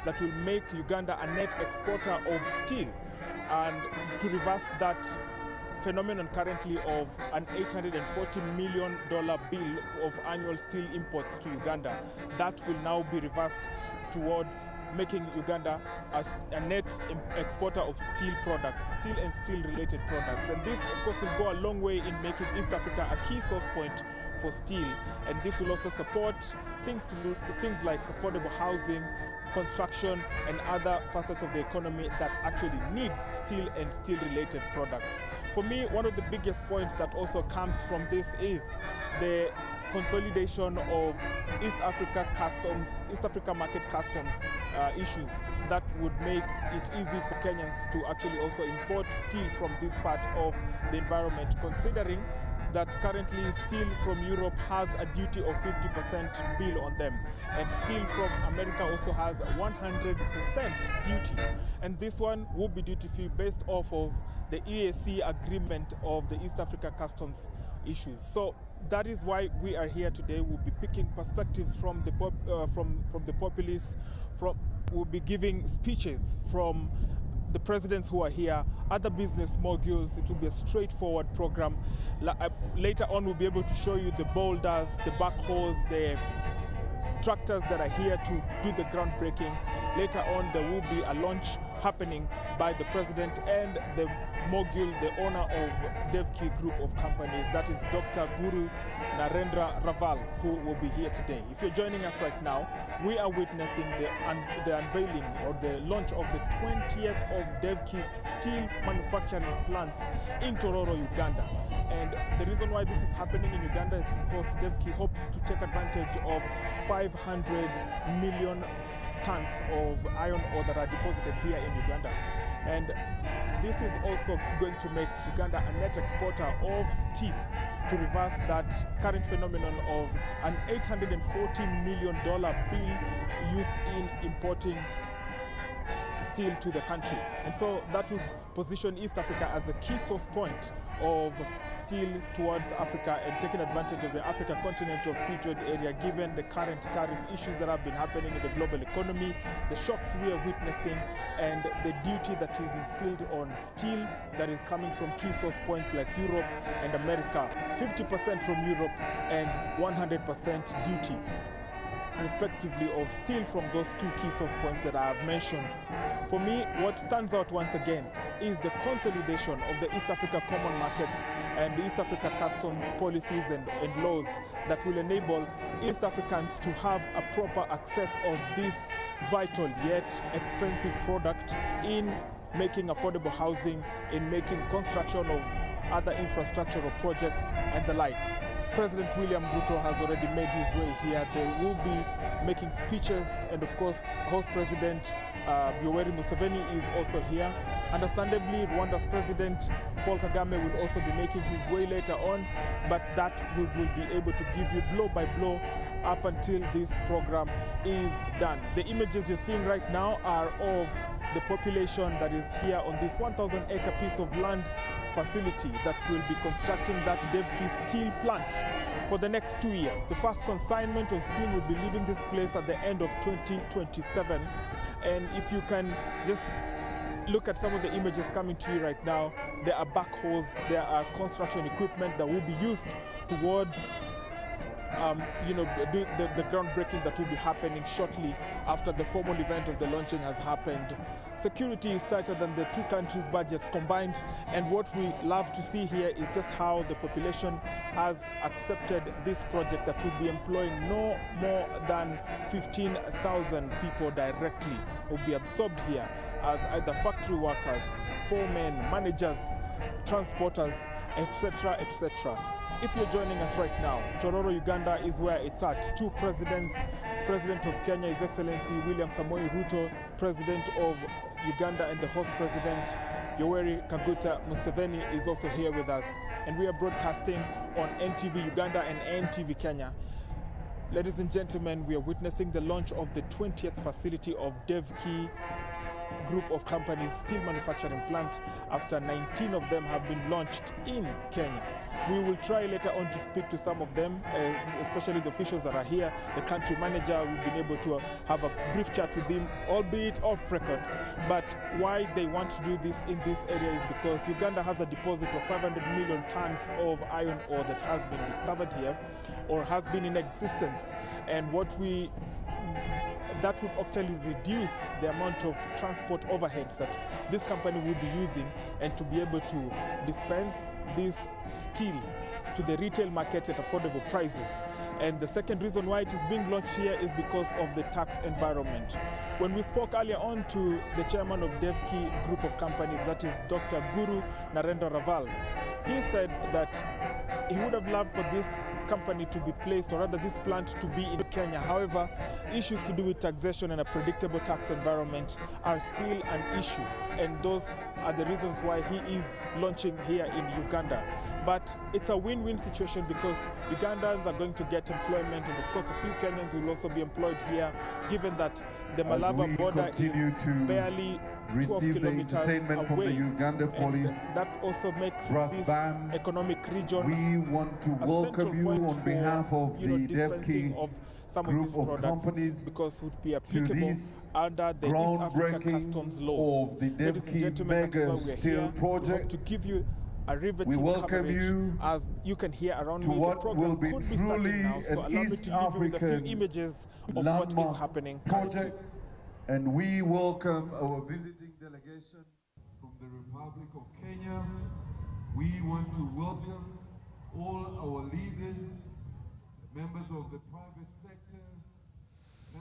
that will make Uganda a net exporter of steel, and to reverse that phenomenon currently of an $840 million bill of annual steel imports to Uganda. That will now be reversed towards making Uganda a net exporter of steel products, steel and steel-related products. And this, of course, will go a long way in making East Africa a key source point for steel. And this will also support things like affordable housing, construction, and other facets of the economy that actually need steel and steel-related products. For me, one of the biggest points that also comes from this is the consolidation of East Africa market customs issues that would make it easy for Kenyans to actually also import steel from this part of the environment, considering that currently steel from Europe has a duty of 50% bill on them, and steel from America also has 100% duty, and this one will be duty-free based off of the EAC agreement of the East Africa customs issues. So that is why we are here today. We'll be picking perspectives from the populace. We'll be giving speeches from the presidents who are here, other business moguls. It will be a straightforward program. Later on, we'll be able to show you the boulders, the backhoes, the tractors that are here to do the groundbreaking. Later on, there will be a launch happening by the president and the mogul, the owner of Devki Group of Companies. That is Dr. Guru Narendra Raval, who will be here today. If you're joining us right now, we are witnessing the unveiling or the launch of the 20th of Devki's steel manufacturing plants in Tororo, Uganda. And the reason why this is happening in Uganda is because Devki hopes to take advantage of 500 million tons of iron ore that are deposited here in Uganda. And this is also going to make Uganda a net exporter of steel, to reverse that current phenomenon of an $840 million bill used in importing steel to the country. And so that will position East Africa as a key source point of steel towards Africa, and taking advantage of the Africa Continental Free Trade Area, given the current tariff issues that have been happening in the global economy, the shocks we are witnessing, and the duty that is instilled on steel that is coming from key source points like Europe and America, 50% from Europe and 100% duty, respectively, of steel from those two key source points that I have mentioned. For me, what stands out once again is the consolidation of the East Africa common markets and the East Africa customs policies and laws that will enable East Africans to have a proper access of this vital yet expensive product in making affordable housing, in making construction of other infrastructural projects and the like. President William Ruto has already made his way here. They will be making speeches, and of course, host President Yoweri Museveni is also here. Understandably, Rwanda's President Paul Kagame will also be making his way later on, but that we will be able to give you blow by blow up until this program is done. The images you're seeing right now are of the population that is here on this 1,000-acre piece of land facility that will be constructing that Devki steel plant for the next 2 years. The first consignment of steel will be leaving this place at the end of 2027. And if you can just look at some of the images coming to you right now, there are backhoes, there are construction equipment that will be used towards the groundbreaking that will be happening shortly after the formal event of the launching has happened. Security is tighter than the two countries' budgets combined, and what we love to see here is just how the population has accepted this project that will be employing no more than 15,000 people directly, will be absorbed here as either factory workers, foremen, managers, transporters, etc., etc. If you're joining us right now, Tororo, Uganda is where it's at. Two presidents, President of Kenya, His Excellency William Samoei Ruto, President of Uganda, and the host President Yoweri Kaguta Museveni is also here with us. And we are broadcasting on NTV Uganda and NTV Kenya. Ladies and gentlemen, we are witnessing the launch of the 20th facility of Devki group of companies steel manufacturing plant after 19 of them have been launched in Kenya. We will try later on to speak to some of them, especially the officials that are here. The country manager, we've been able to have a brief chat with him, albeit off record. But why they want to do this in this area is because Uganda has a deposit of 500 million tons of iron ore that has been discovered here or has been in existence. And that would actually reduce the amount of transport overheads that this company will be using, and to be able to dispense this steel to the retail market at affordable prices. And the second reason why it is being launched here is because of the tax environment. When we spoke earlier on to the chairman of DevKey Group of Companies, that is Dr. Guru Narendra Raval, he said that he would have loved for this company to be placed, or rather this plant to be in Kenya. However, issues to do with taxation and a predictable tax environment are still an issue, and those are the reasons why he is launching here in Uganda. But it's a win-win situation because Ugandans are going to get employment, and of course a few Kenyans will also be employed here, given that the Malaba border is barely 12 kilometers away. From the Uganda Police, that also makes this band, economic region we want to welcome you on behalf of the DevKey Group of Companies because would be applicable under the East Africa Customs laws. Of the DevKey Mega Steel Project. To give you a riveting coverage, as you can hear around me. The program could be starting now, so allow me to leave you with a few images of what is happening project. And we welcome our visiting delegation from the Republic of Kenya. We want to welcome all our leaders, members of the private sector,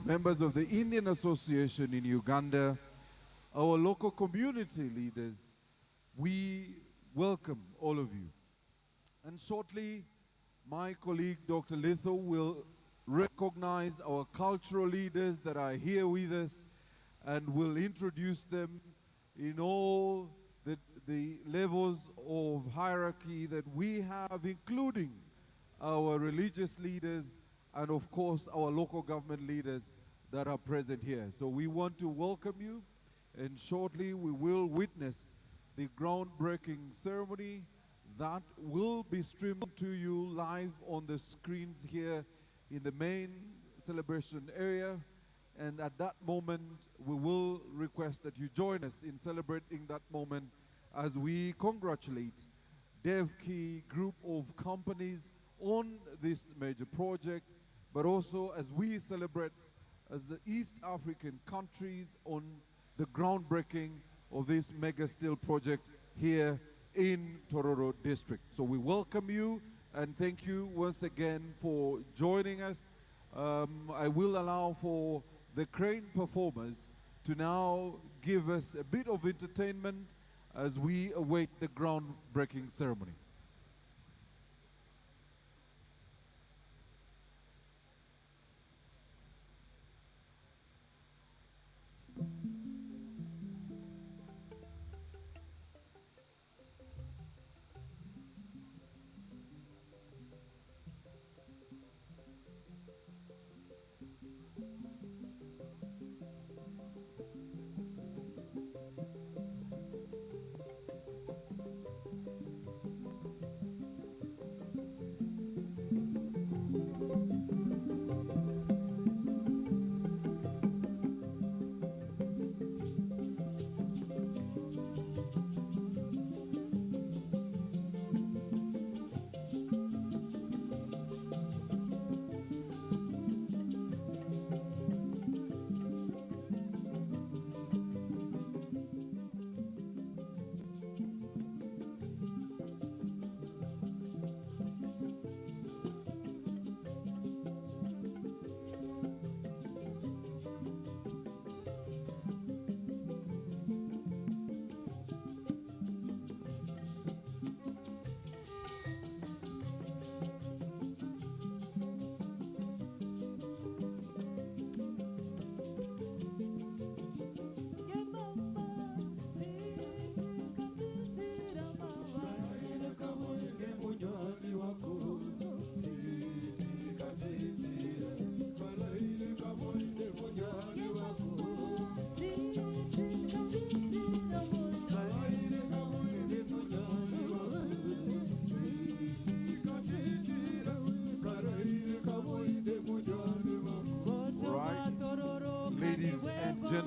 members of the Indian Association in Uganda, our local community leaders. We welcome all of you. And shortly, my colleague Dr. Litho will recognize our cultural leaders that are here with us and will introduce them in all the levels of hierarchy that we have, including our religious leaders and of course our local government leaders that are present here. So we want to welcome you, and shortly we will witness the groundbreaking ceremony that will be streamed to you live on the screens here in the main celebration area. And at that moment, we will request that you join us in celebrating that moment as we congratulate DevKey Group of Companies on this major project, but also as we celebrate as the East African countries on the groundbreaking of this mega steel project here in Tororo district. So we welcome you and thank you once again for joining us. I will allow for the crane performers to now give us a bit of entertainment as we await the groundbreaking ceremony.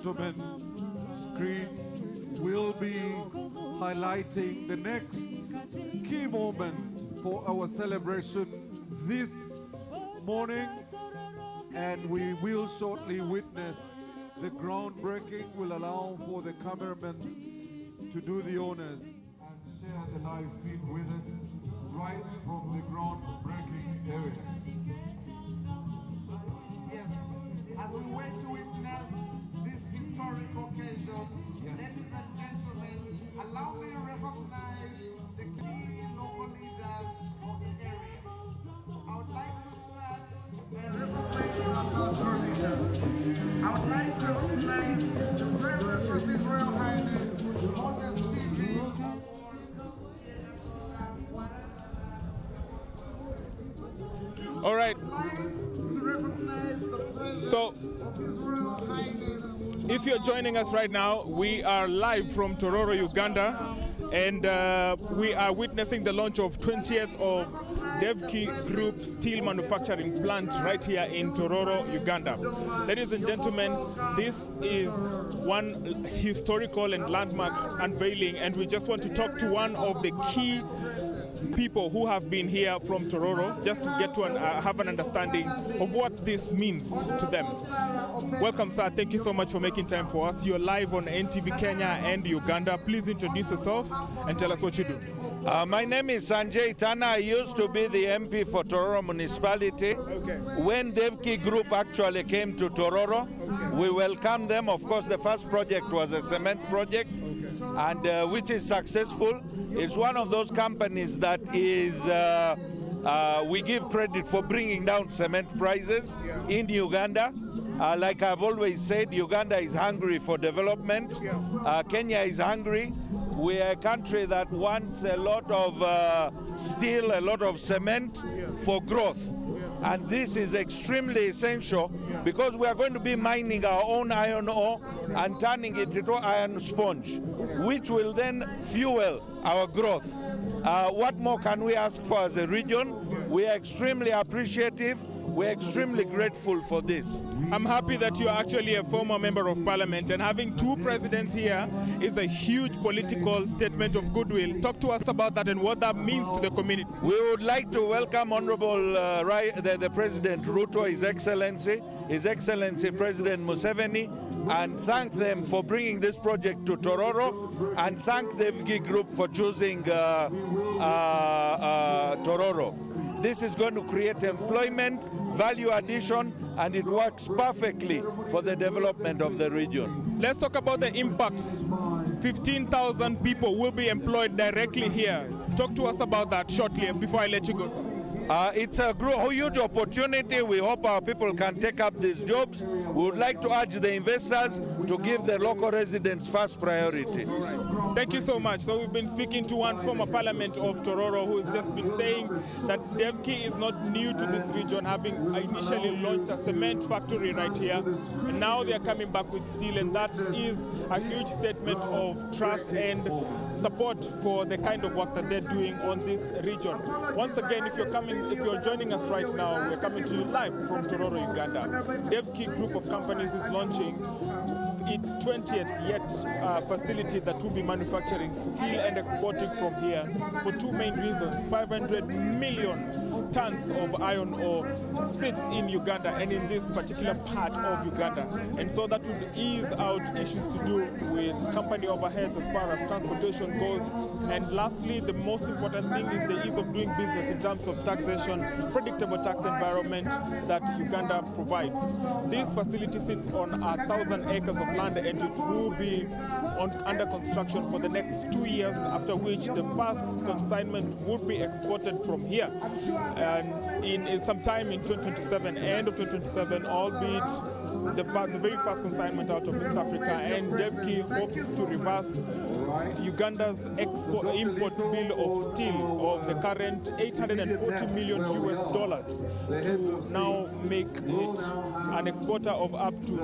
gentlemen, screen will be highlighting the next key moment for our celebration this morning, and we will shortly witness the groundbreaking. Will allow for the cameraman to do the honors and share the live feed with us right from the groundbreaking area. Yes, as we wait to witness this historic occasion, ladies and gentlemen, allow me to recognize the key local leaders of the area. I would like to start by recognizing our cultural leaders. I would like to recognize the presence of His Royal Highness Moses TV. All right. So, if you're joining us right now, we are live from Tororo, Uganda, and we are witnessing the launch of 20th of Devki Group Steel Manufacturing Plant right here in Tororo, Uganda. Ladies and gentlemen, this is one historical and landmark unveiling, and we just want to talk to one of the key people who have been here from Tororo, just to get to have an understanding of what this means to them. Welcome, sir. Thank you so much for making time for us. You're live on NTV Kenya and Uganda. Please introduce yourself and tell us what you do. My name is Sanjay Tana. I used to be the MP for Tororo Municipality. Okay. When Devki Group actually came to Tororo, we welcomed them. Of course, the first project was a cement project, and which is successful. It's one of those companies that is, we give credit for bringing down cement prices in Uganda. Like I've always said, Uganda is hungry for development. Kenya is hungry. We are a country that wants a lot of steel, a lot of cement for growth. And this is extremely essential because we are going to be mining our own iron ore and turning it into iron sponge, which will then fuel our growth. What more can we ask for as a region? We are extremely appreciative. We're extremely grateful for this. I'm happy that you're actually a former member of parliament, and having two presidents here is a huge political statement of goodwill. Talk to us about that and what that means to the community. We would like to welcome Honorable the President Ruto, His Excellency President Museveni, and thank them for bringing this project to Tororo, and thank the Devki Group for choosing Tororo. This is going to create employment, value addition, and it works perfectly for the development of the region. Let's talk about the impacts. 15,000 people will be employed directly here. Talk to us about that shortly before I let you go, sir. It's a huge opportunity. We hope our people can take up these jobs. We would like to urge the investors to give the local residents first priority. Right. Thank you so much. So we've been speaking to one former parliament of Tororo who has just been saying that Devki is not new to this region, having initially launched a cement factory right here. And now they're coming back with steel, and that is a huge statement of trust and support for the kind of work that they're doing on this region. Once again, if you're joining us right now, we're coming to you live from Tororo, Uganda. Devki Group of Companies is launching its 20th yet facility that will be manufacturing steel and exporting from here for two main reasons. 500 million tons of iron ore sits in Uganda and in this particular part of Uganda. And so that would ease out issues to do with company overheads as far as transportation goes. And lastly, the most important thing is the ease of doing business in terms of taxation, predictable tax environment that Uganda provides. This facility sits on 1,000 acres of land, and it will be under construction for the next 2 years, after which the first consignment would be exported from here. And in sometime in 2027, end of 2027, albeit the very first consignment out of East Africa, and Devki hopes to reverse Uganda's import bill of steel of the current $840 million to now make it an exporter of up to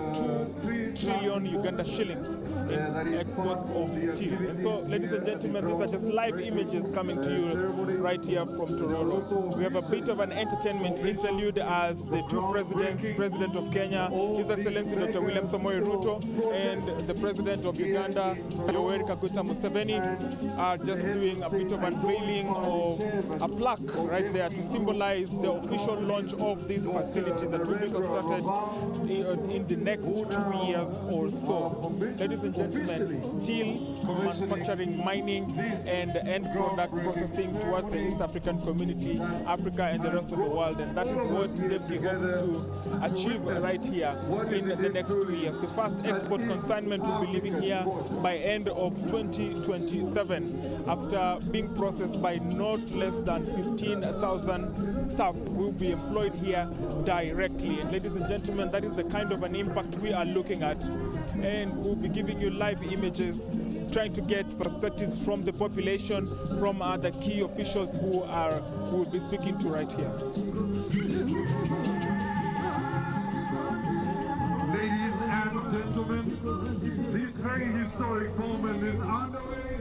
2 trillion Uganda shillings in exports of steel. And so, ladies and gentlemen, these are just live images coming to you right here from Tororo. We have a bit of an entertainment interlude as the two presidents, President of Kenya, His Excellency Dr. William Samoei Ruto, and the President of Uganda, Yoweri Kaguta Museveni, are just doing a bit of unveiling of a plaque right there to symbolize the official launch of this facility that will be constructed in the next 2 years or so. Ladies and gentlemen, steel manufacturing, mining, and end product processing towards the East African community, Africa, and the rest of the world. And that is what DEVKI hopes to achieve right here in the next 2 years. The first export consignment will be leaving here by end of 2027. After being processed by not less than 15,000 staff will be employed here directly. And ladies and gentlemen, that is the kind of an impact we are looking at. And we'll be giving you live images, trying to get perspectives from the population, from the key officials who will be speaking to right here. Ladies and gentlemen, this very historic moment is underway,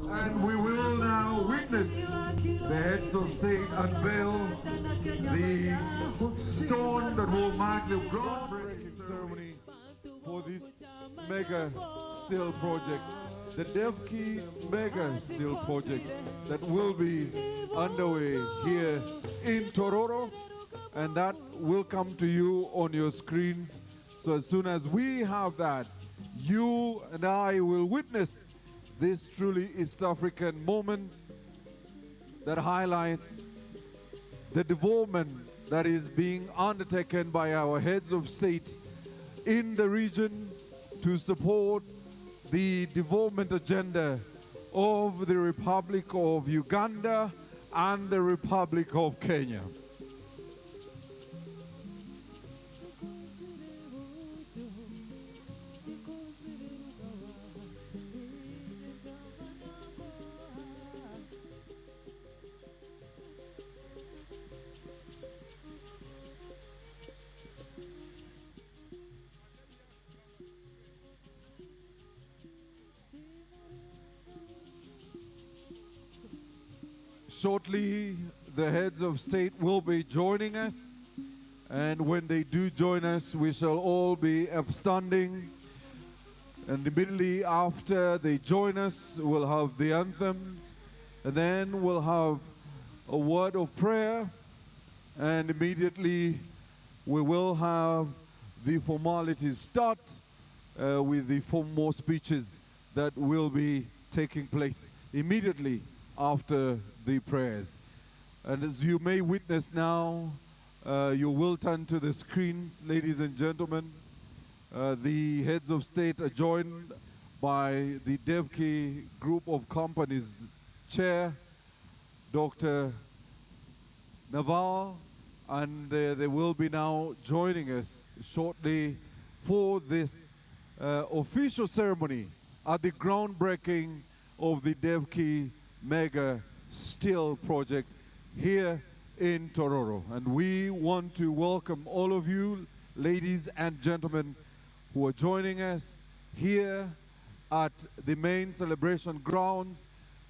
and we will now witness the heads of state unveil the stone that will mark the groundbreaking ceremony for this mega steel project, the DEVKI Mega Steel Project that will be underway here in Tororo, and that will come to you on your screens. So as soon as we have that, you and I will witness this truly East African moment that highlights the development that is being undertaken by our heads of state in the region to support the development agenda of the Republic of Uganda and the Republic of Kenya. Shortly, the heads of state will be joining us, and when they do join us, we shall all be upstanding. And immediately after they join us, we'll have the anthems, and then we'll have a word of prayer, and immediately we will have the formalities start with the formal speeches that will be taking place immediately after the prayers. And as you may witness now, you will turn to the screens, ladies and gentlemen. The heads of state are joined by the DEVKI Group of Companies Chair, Dr. Naval, and they will be now joining us shortly for this official ceremony at the groundbreaking of the DEVKI Mega Steel Project here in Tororo. And we want to welcome all of you, ladies and gentlemen, who are joining us here at the main celebration grounds,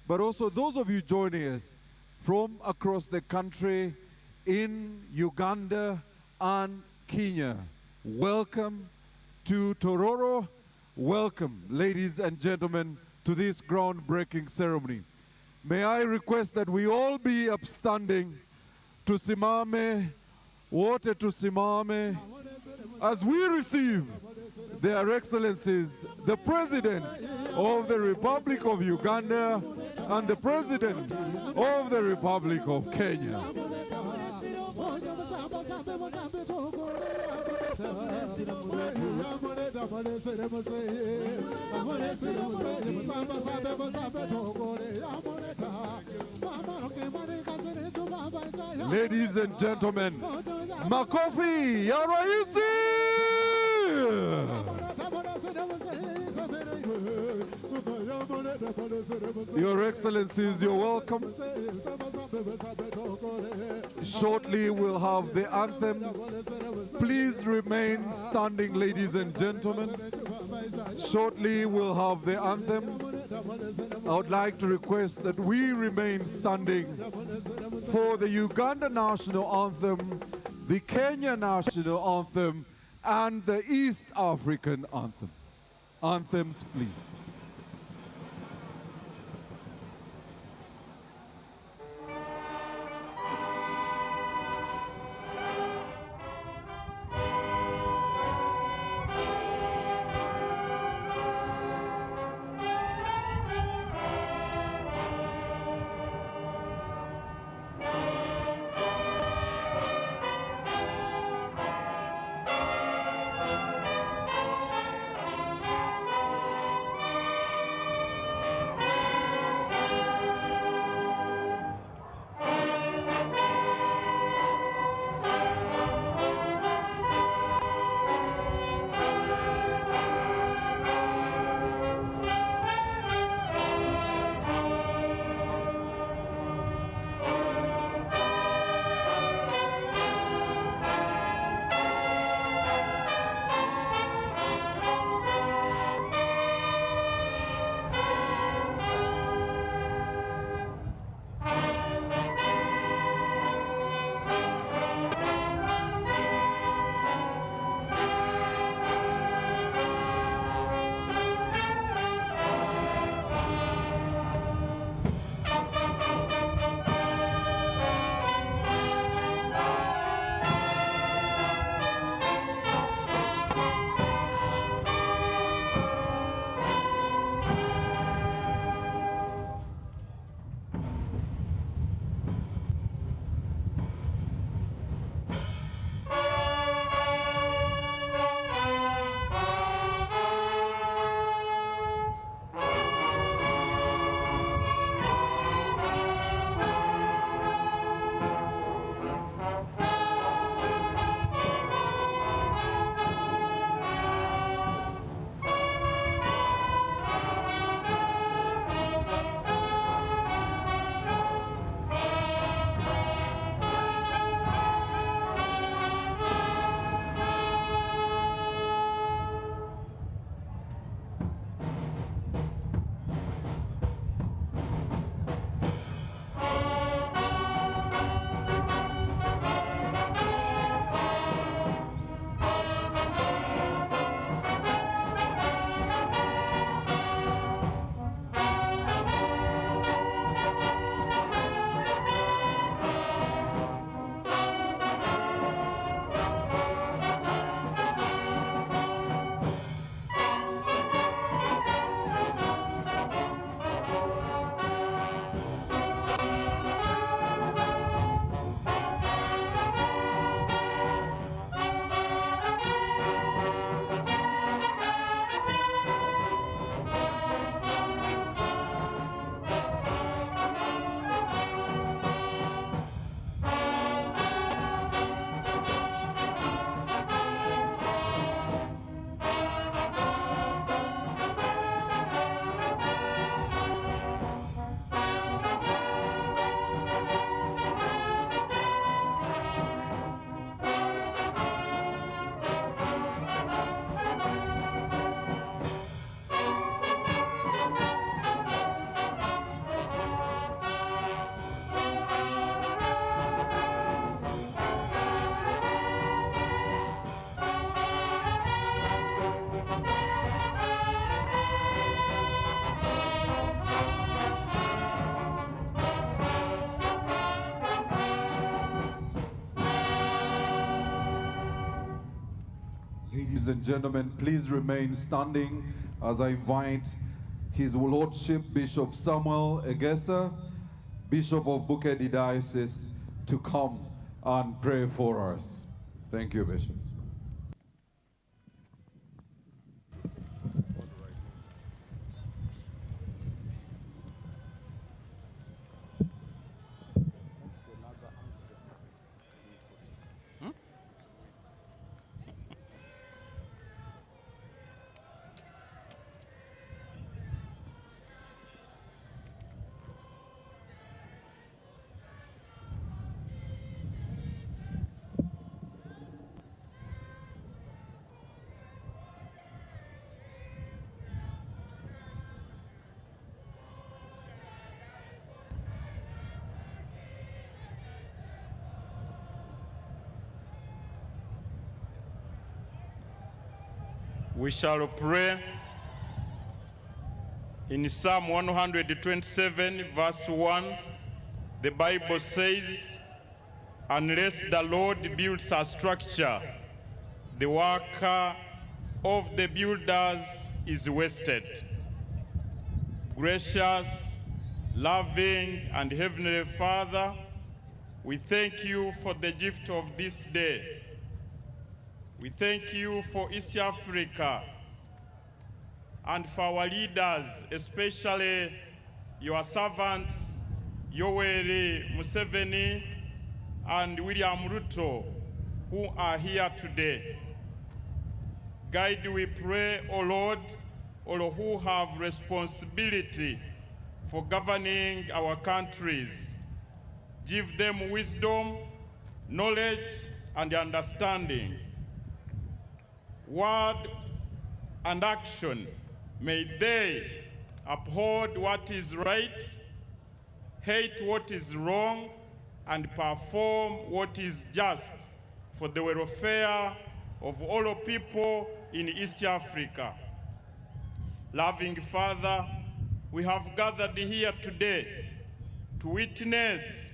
but also those of you joining us from across the country in Uganda and Kenya. Welcome to Tororo. Welcome, ladies and gentlemen, to this groundbreaking ceremony. May I request that we all be upstanding, tusimame, wote tusimame, as we receive their excellencies, the President of the Republic of Uganda and the President of the Republic of Kenya. Ladies and gentlemen, makofi ya raisi! Your Excellencies, you're welcome. Shortly we'll have the anthems. Please remain standing, ladies and gentlemen. Shortly we'll have the anthems. I would like to request that we remain standing for the Uganda national anthem, the Kenya national anthem, and the East African anthem. Anthems, please. Ladies and gentlemen, please remain standing as I invite His Lordship Bishop Samuel Egesa, Bishop of Bukedi Diocese, to come and pray for us. Thank you, Bishop. We shall pray in Psalm 127, verse 1. The Bible says, unless the Lord builds a structure, the work of the builders is wasted. Gracious, loving, and Heavenly Father, we thank you for the gift of this day. We thank you for East Africa and for our leaders, especially your servants, Yoweri Museveni and William Ruto, who are here today. Guide, we pray, O Lord, all who have responsibility for governing our countries. Give them wisdom, knowledge, and understanding. Word and action, may they uphold what is right, hate what is wrong, and perform what is just for the welfare of all people in East Africa. Loving Father, we have gathered here today to witness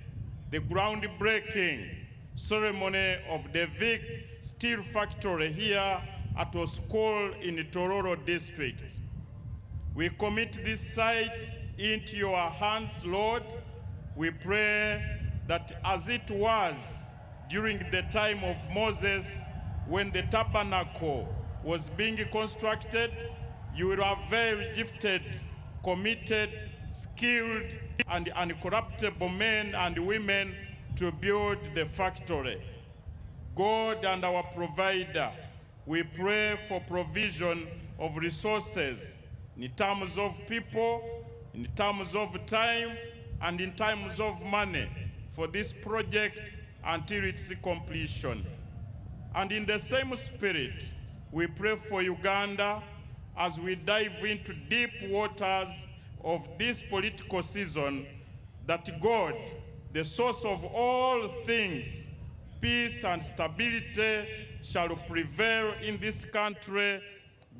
the groundbreaking ceremony of the Vic Steel Factory here at Oskol in the Tororo district. We commit this site into your hands, Lord. We pray that as it was during the time of Moses, when the tabernacle was being constructed, you will have very gifted, committed, skilled, and incorruptible men and women to build the factory. God and our provider, we pray for provision of resources in terms of people, in terms of time, and in terms of money for this project until its completion. And in the same spirit, we pray for Uganda as we dive into deep waters of this political season, that God, the source of all things, peace and stability, shall prevail in this country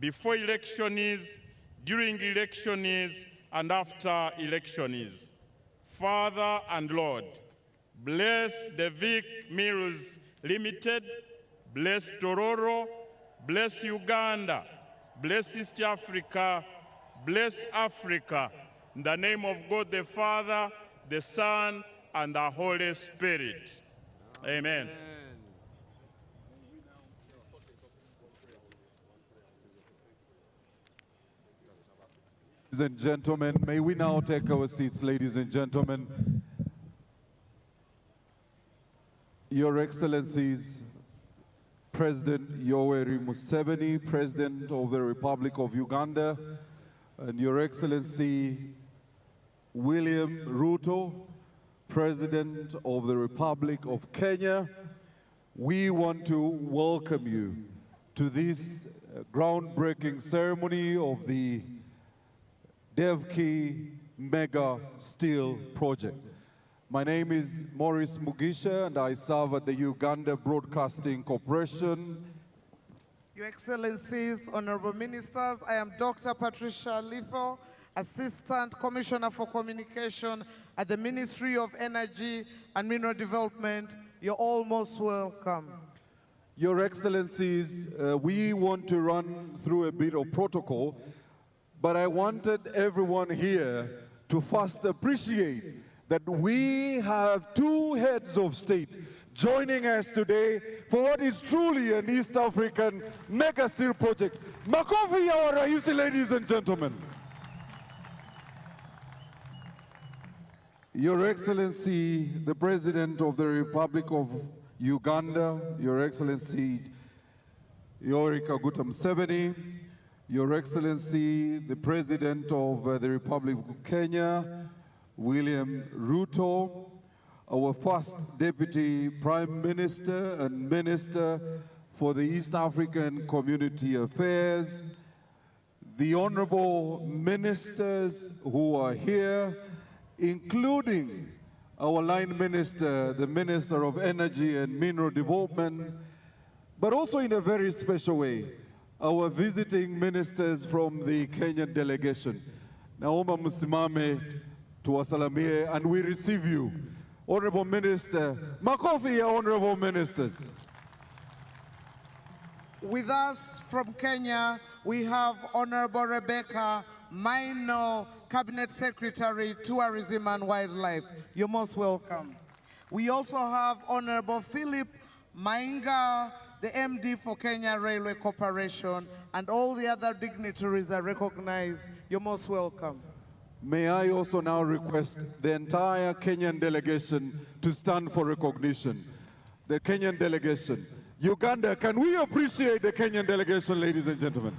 before election is, during election is, and after election is. Father and Lord, bless the Vic Mills Limited, bless Tororo, bless Uganda, bless East Africa, bless Africa. In the name of God the Father, the Son, and the Holy Spirit. Amen. Ladies and gentlemen, may we now take our seats, ladies and gentlemen. Your Excellencies, President Yoweri Museveni, President of the Republic of Uganda, and Your Excellency William Ruto, President of the Republic of Kenya, we want to welcome you to this groundbreaking ceremony of the Devki Mega Steel Project. My name is Maurice Mugisha, and I serve at the Uganda Broadcasting Corporation. Your Excellencies, Honorable Ministers, I am Dr. Patricia Litho, Assistant Commissioner for Communication at the Ministry of Energy and Mineral Development. You're all most welcome. Your Excellencies, we want to run through a bit of protocol, but I wanted everyone here to first appreciate that we have two heads of state joining us today for what is truly an East African mega steel project. Makofi ya Raisi, ladies and gentlemen. Your Excellency, the President of the Republic of Uganda, Your Excellency Yoweri Kaguta Museveni, Your Excellency, the President of the Republic of Kenya, William Ruto, our first Deputy Prime Minister and Minister for the East African Community Affairs, the Honorable Ministers who are here, including our line minister, the Minister of Energy and Mineral Development, but also in a very special way, our visiting ministers from the Kenyan delegation. Naomba msimame tuwasalamie and we receive you. Honorable Minister, makofi ya honorable ministers. With us from Kenya, we have Honorable Rebecca Maino, Cabinet Secretary, Tourism and Wildlife. You're most welcome. We also have Honorable Philip Mainga, the MD for Kenya Railway Corporation, and all the other dignitaries are recognized. You're most welcome. May I also now request the entire Kenyan delegation to stand for recognition. The Kenyan delegation. Uganda, can we appreciate the Kenyan delegation, ladies and gentlemen?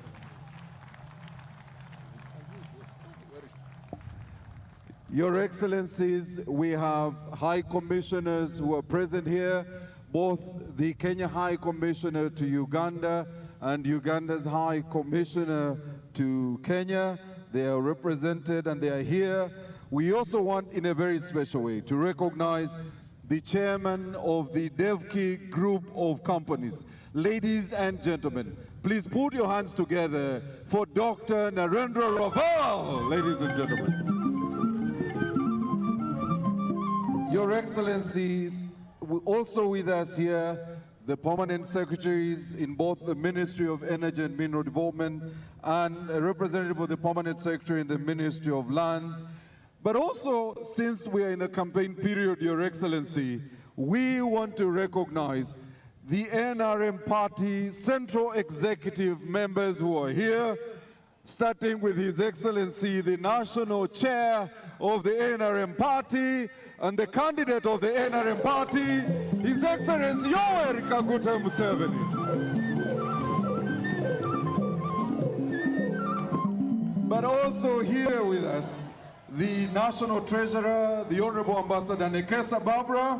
Your Excellencies, we have High Commissioners who are present here, both the Kenya High Commissioner to Uganda and Uganda's High Commissioner to Kenya. They are represented and they are here. We also want, in a very special way, to recognize the chairman of the Devki Group of Companies. Ladies and gentlemen, please put your hands together for Dr. Narendra Raval, ladies and gentlemen. Your Excellencies, also with us here, the permanent secretaries in both the Ministry of Energy and Mineral Development and a representative of the permanent secretary in the Ministry of Lands. But also, since we are in the campaign period, Your Excellency, we want to recognize the NRM Party Central Executive members who are here, starting with His Excellency, the National Chair of the NRM Party, and the candidate of the NRM Party, His Excellency Yoweri Kaguta Museveni. But also here with us, the National Treasurer, the Honorable Ambassador Nekesa Barbara.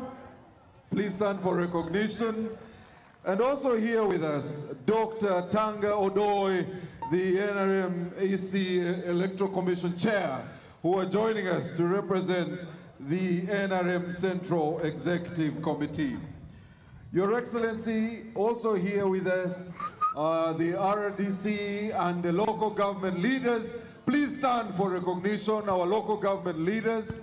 Please stand for recognition. And also here with us, Dr. Tanga Odoi, the NRM AC Electoral Commission Chair, who are joining us to represent the NRM Central Executive Committee. Your Excellency, also here with us, the RDC and the local government leaders. Please stand for recognition, our local government leaders.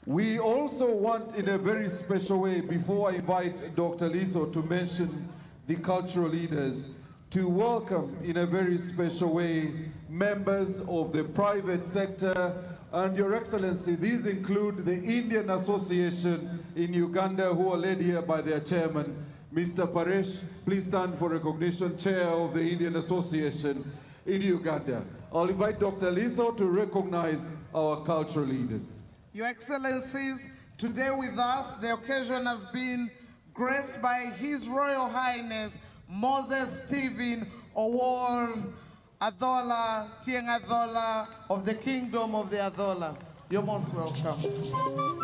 We also want, in a very special way, before I invite Dr. Litho to mention the cultural leaders, to welcome, in a very special way, members of the private sector. And Your Excellency, these include the Indian Association in Uganda, who are led here by their chairman, Mr. Paresh. Please stand for recognition, Chair of the Indian Association in Uganda. I'll invite Dr. Litho to recognize our cultural leaders. Your Excellencies, today with us, the occasion has been graced by His Royal Highness Moses Stephen Owor Adhola, Tieng Adhola of the Kingdom of the Adhola. You're most welcome.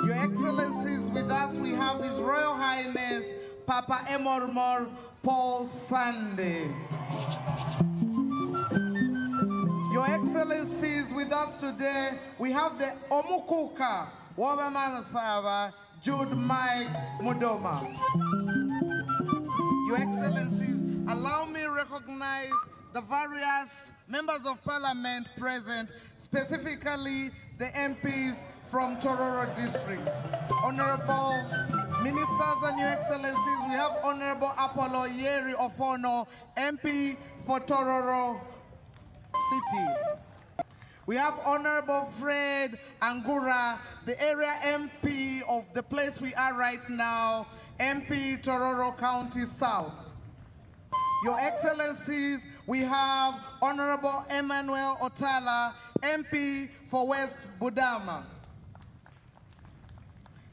Your Excellencies, with us we have His Royal Highness Papa Emormor Paul Sunday. Your Excellencies, with us today we have the Omukuka Wabamamasava Jude Mike Mudoma. Your Excellencies, allow me to recognize the various members of parliament present, specifically the MPs from Tororo district. Honorable Ministers and Your Excellencies, we have Honorable Apollo Yeri Ofono, MP for Tororo City. We have Honorable Fred Angura, the area MP of the place we are right now, MP Tororo County South. Your Excellencies, we have Honorable Emmanuel Otala, MP for West Budama.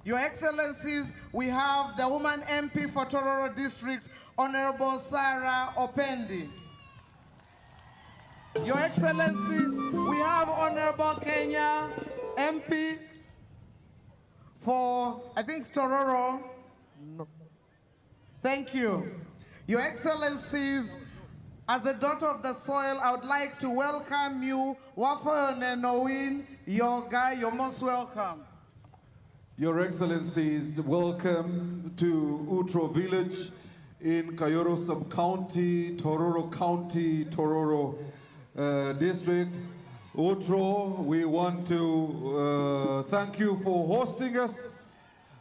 Your Excellencies, we have the woman MP for Tororo District, Honorable Sarah Opendi. Your Excellencies, we have Honorable Kenya MP for, I think, Tororo. No. Thank you. Your Excellencies, as a daughter of the soil, I would like to welcome you, Wafone Nowin Yoga. You're most welcome. Your Excellencies, welcome to Utro Village in Kayoro Sub-County, Tororo County, Tororo District. Utro, we want to thank you for hosting us.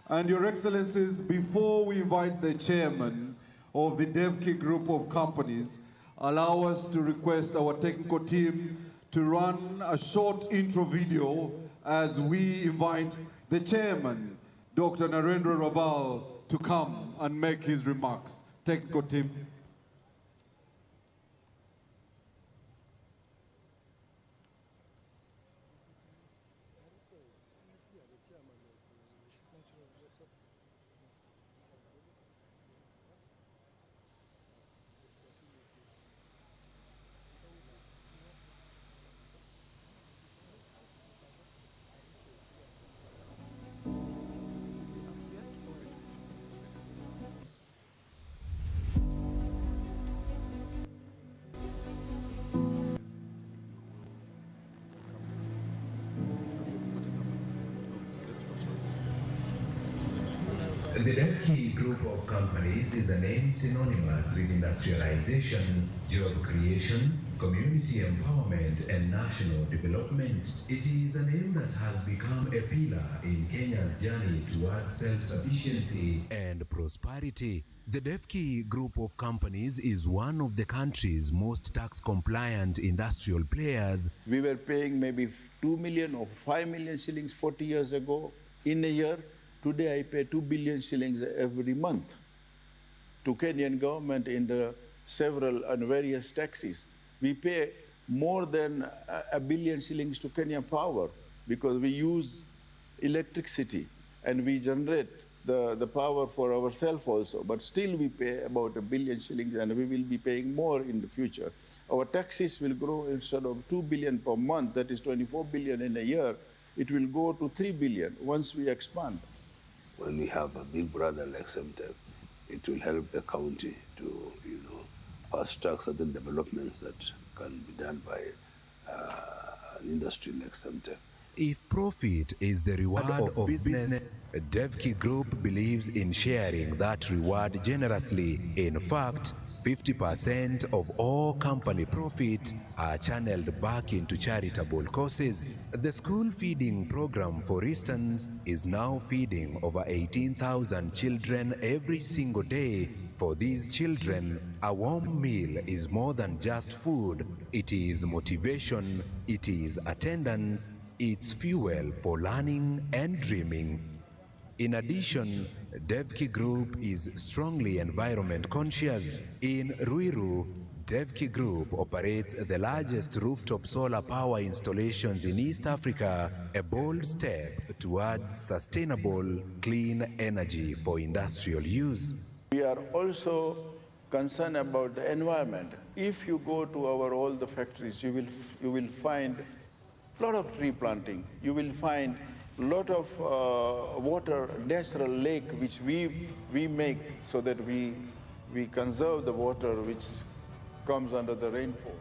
And Your Excellencies, before we invite the chairman of the DevKey group of companies, allow us to request our technical team to run a short intro video as we invite the chairman, Dr. Narendra Rabal, to come and make his remarks. Technical team. The DevKey group of companies is a name synonymous with industrialization, job creation, community empowerment, and national development. It is a name that has become a pillar in Kenya's journey towards self-sufficiency and prosperity. The DevKey group of companies is one of the country's most tax-compliant industrial players. We were paying maybe 2 million or 5 million shillings 40 years ago in a year. Today I pay 2 billion shillings every month to Kenyan government in the several and various taxes. We pay more than a billion shillings to Kenya Power because we use electricity and we generate the power for ourselves also. But still we pay about 1 billion shillings and we will be paying more in the future. Our taxes will grow instead of 2 billion per month, that is 24 billion in a year, it will go to 3 billion once we expand. When we have a big brother like SEMTEC, it will help the county to, fast-track certain developments that can be done by an industry like SEMTEC. If profit is the reward of business, DevKey Group believes in sharing that reward generously. In fact, 50% of all company profit are channeled back into charitable causes. The school feeding program, for instance, is now feeding over 18,000 children every single day. For these children, a warm meal is more than just food. It is motivation, it is attendance, it's fuel for learning and dreaming. In addition, DevKey Group is strongly environment conscious. In Ruiru, DevKey Group operates the largest rooftop solar power installations in East Africa, a bold step towards sustainable, clean energy for industrial use. We are also concerned about the environment. If you go to all the factories, you will find a lot of tree planting. You will find a lot of water, natural lake, which we make so that we conserve the water which comes under the rainfall.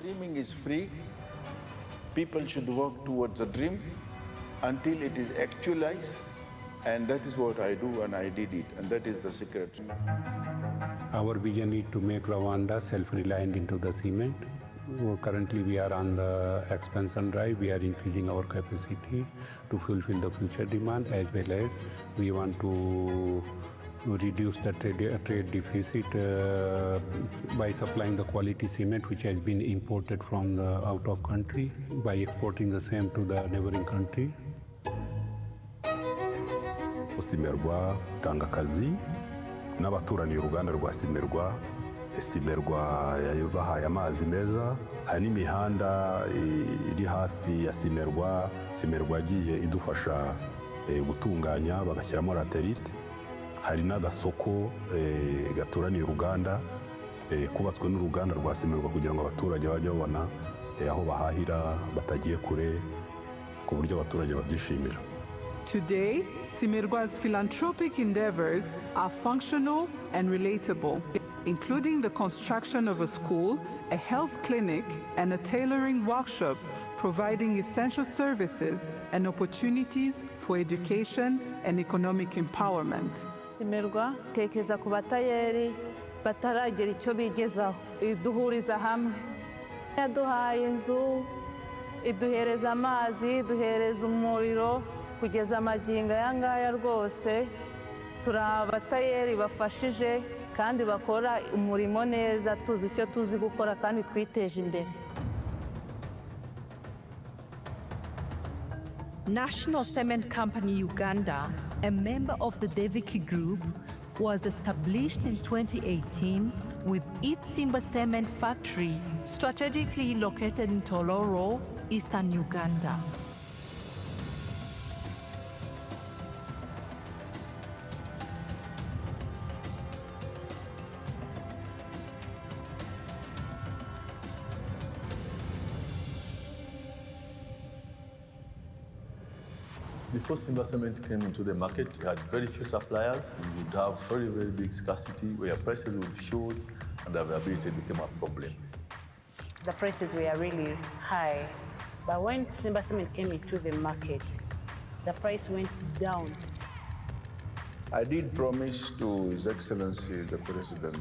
Dreaming is free. People should work towards a dream until it is actualized. And that is what I do, and I did it, and that is the secret. Our vision is to make Rwanda self-reliant into the cement. Currently, we are on the expansion drive. We are increasing our capacity to fulfill the future demand, as well as we want to reduce the trade deficit by supplying the quality cement which has been imported from the out of country, by exporting the same to the neighboring country. Simerwa tanga akazi n'abaturaniye uruganda rwa Simerwa. Simerwa yabahaye amazi meza, hari n'imihanda iri hafi ya Simerwa. Simerwa yagiye idufasha gutunganya bagashyiramo laterite. Hari n'agasoko gaturaniye uruganda kubatswe n'uruganda rwa Simerwa kugira ngo abaturage bajye babona aho bahahira batagiye kure ku buryo abaturage babyishimira. Today, Simerwa's philanthropic endeavors are functional and relatable, including the construction of a school, a health clinic, and a tailoring workshop, providing essential services and opportunities for education and economic empowerment. simerwa tekeza ku batayeri bataragera icyo bigezaho iduhuriza hamwe yaduhaye inzu iduhereza amazi iduhereza umuriro kugeza amagingo aya ngaya rwose turi abatayeri bafashije kandi bakora umurimo neza tuzi icyo tuzi gukora kandi twiteje imbere. National Cement Company Uganda, a member of the Deviki Group, was established in 2018 with its Simba Cement factory strategically located in Tororo, eastern Uganda. Before Simba Cement came into the market, we had very few suppliers. We would have very, very big scarcity where prices would shoot and availability became a problem. The prices were really high, but when Simba Cement came into the market, the price went down. I did promise to His Excellency the President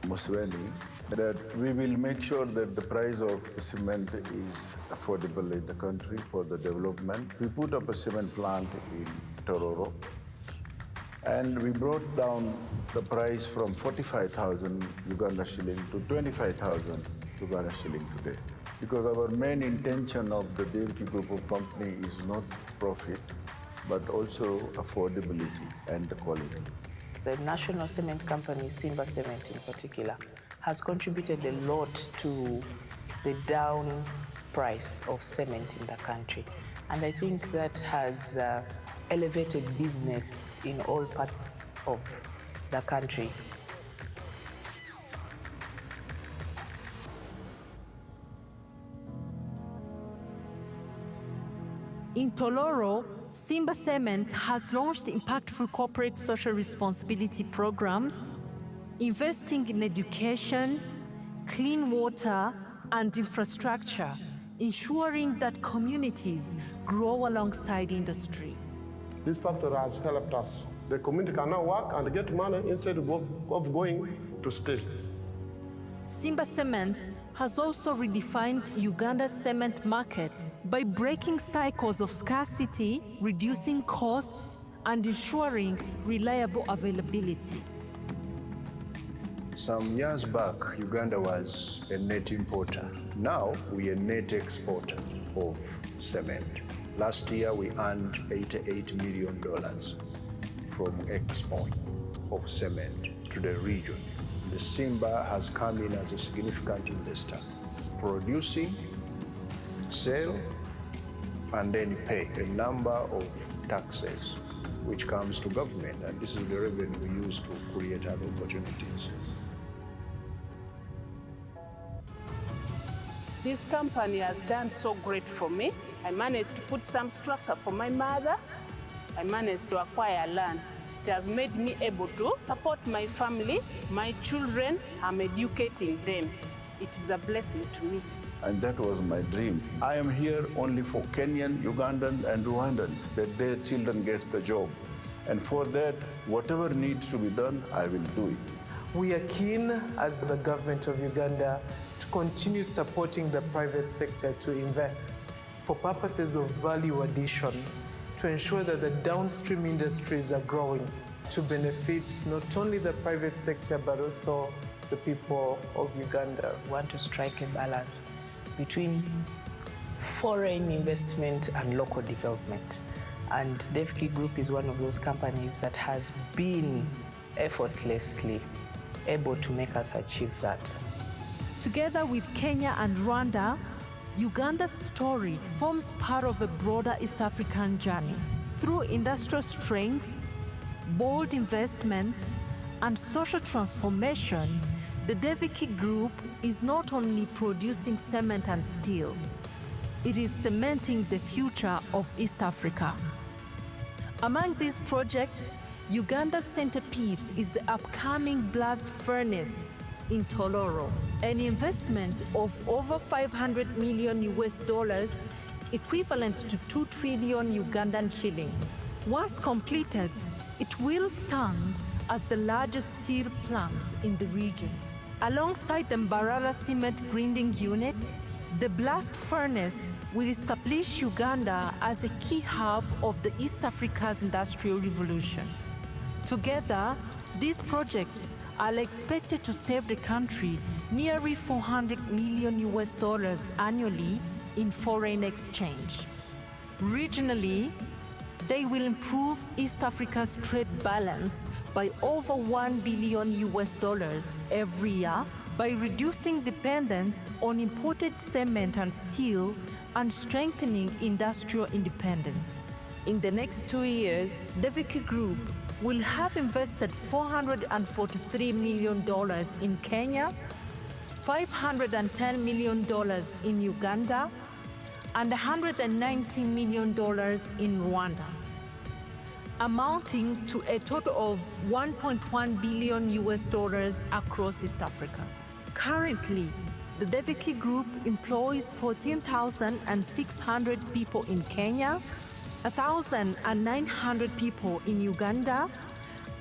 Museveni that we will make sure that the price of cement is affordable in the country for the development. We put up a cement plant in Tororo, and we brought down the price from 45,000 Uganda shilling to 25,000 Uganda shilling today. Because our main intention of the Deviki Group of Company is not profit, but also affordability and the quality. The National Cement Company, Simba Cement in particular, has contributed a lot to the down price of cement in the country. And I think that has elevated business in all parts of the country. In Tororo, Simba Cement has launched impactful corporate social responsibility programs, investing in education, clean water, and infrastructure, ensuring that communities grow alongside industry. This factory has helped us. The community can now work and get money instead of going to steal. Simba Cement has also redefined Uganda's cement market by breaking cycles of scarcity, reducing costs, and ensuring reliable availability. Some years back, Uganda was a net importer. Now, we are a net exporter of cement. Last year, we earned $88 million from export of cement to the region. The Simba has come in as a significant investor, producing, sell, and then pay a number of taxes, which comes to government, and this is the revenue we use to create other opportunities. This company has done so great for me. I managed to put some structure for my mother. I managed to acquire land. It has made me able to support my family, my children. I'm educating them. It is a blessing to me. And that was my dream. I am here only for Kenyan, Ugandan, and Rwandans, that their children get the job. And for that, whatever needs to be done, I will do it. We are keen, as the government of Uganda, to continue supporting the private sector to invest for purposes of value addition, to ensure that the downstream industries are growing to benefit not only the private sector but also the people of Uganda. We want to strike a balance between foreign investment and local development. And Deviki Group is one of those companies that has been effortlessly able to make us achieve that. Together with Kenya and Rwanda, Uganda's story forms part of a broader East African journey. Through industrial strength, bold investments, and social transformation, the Deviki Group is not only producing cement and steel, it is cementing the future of East Africa. Among these projects, Uganda's centerpiece is the upcoming blast furnace in Tororo, an investment of over $500 million US, equivalent to 2 trillion Ugandan shillings. Once completed, It will stand as the largest steel plant in the region. Alongside the Mbarara cement grinding units, the blast furnace will establish Uganda as a key hub of the East Africa's industrial revolution. Together, these projects are expected to save the country nearly $400 million annually in foreign exchange. Regionally, they will improve East Africa's trade balance by over $1 billion every year by reducing dependence on imported cement and steel and strengthening industrial independence. In the next 2 years, Devki Group will have invested $443 million in Kenya, $510 million in Uganda, and $190 million in Rwanda, amounting to a total of $1.1 billion across East Africa. Currently, the Devki Group employs 14,600 people in Kenya, 1,900 people in Uganda,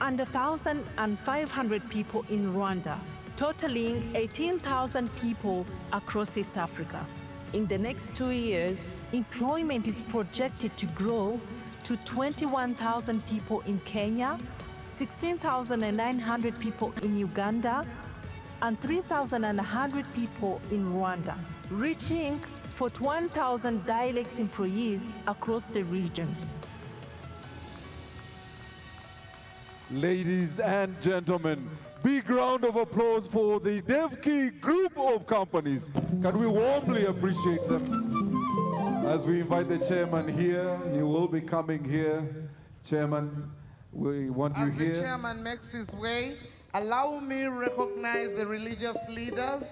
and 1,500 people in Rwanda, totaling 18,000 people across East Africa. In the next 2 years, employment is projected to grow to 21,000 people in Kenya, 16,900 people in Uganda, and 3,100 people in Rwanda, reaching 41,000 direct employees across the region. Ladies and gentlemen, big round of applause for the Devki Group of Companies. Can we warmly appreciate them? As we invite the chairman here, he will be coming here. Chairman, we want you here. As the chairman makes his way, allow me to recognize the religious leaders,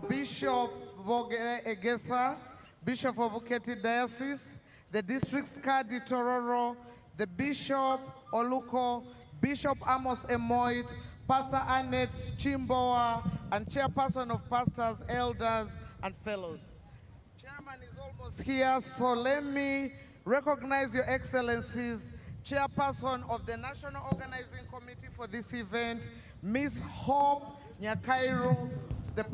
Bishop Vogere Egesa, Bishop of Buketi Diocese, the District Kadi Tororo, the Bishop Oluko, Bishop Amos Emoit, Pastor Annette Chimboa, and Chairperson of Pastors, Elders, and Fellows. Chairman is almost here, so let me recognize Your Excellencies, Chairperson of the National Organizing Committee for this event, Ms. Hope Nyakairu, the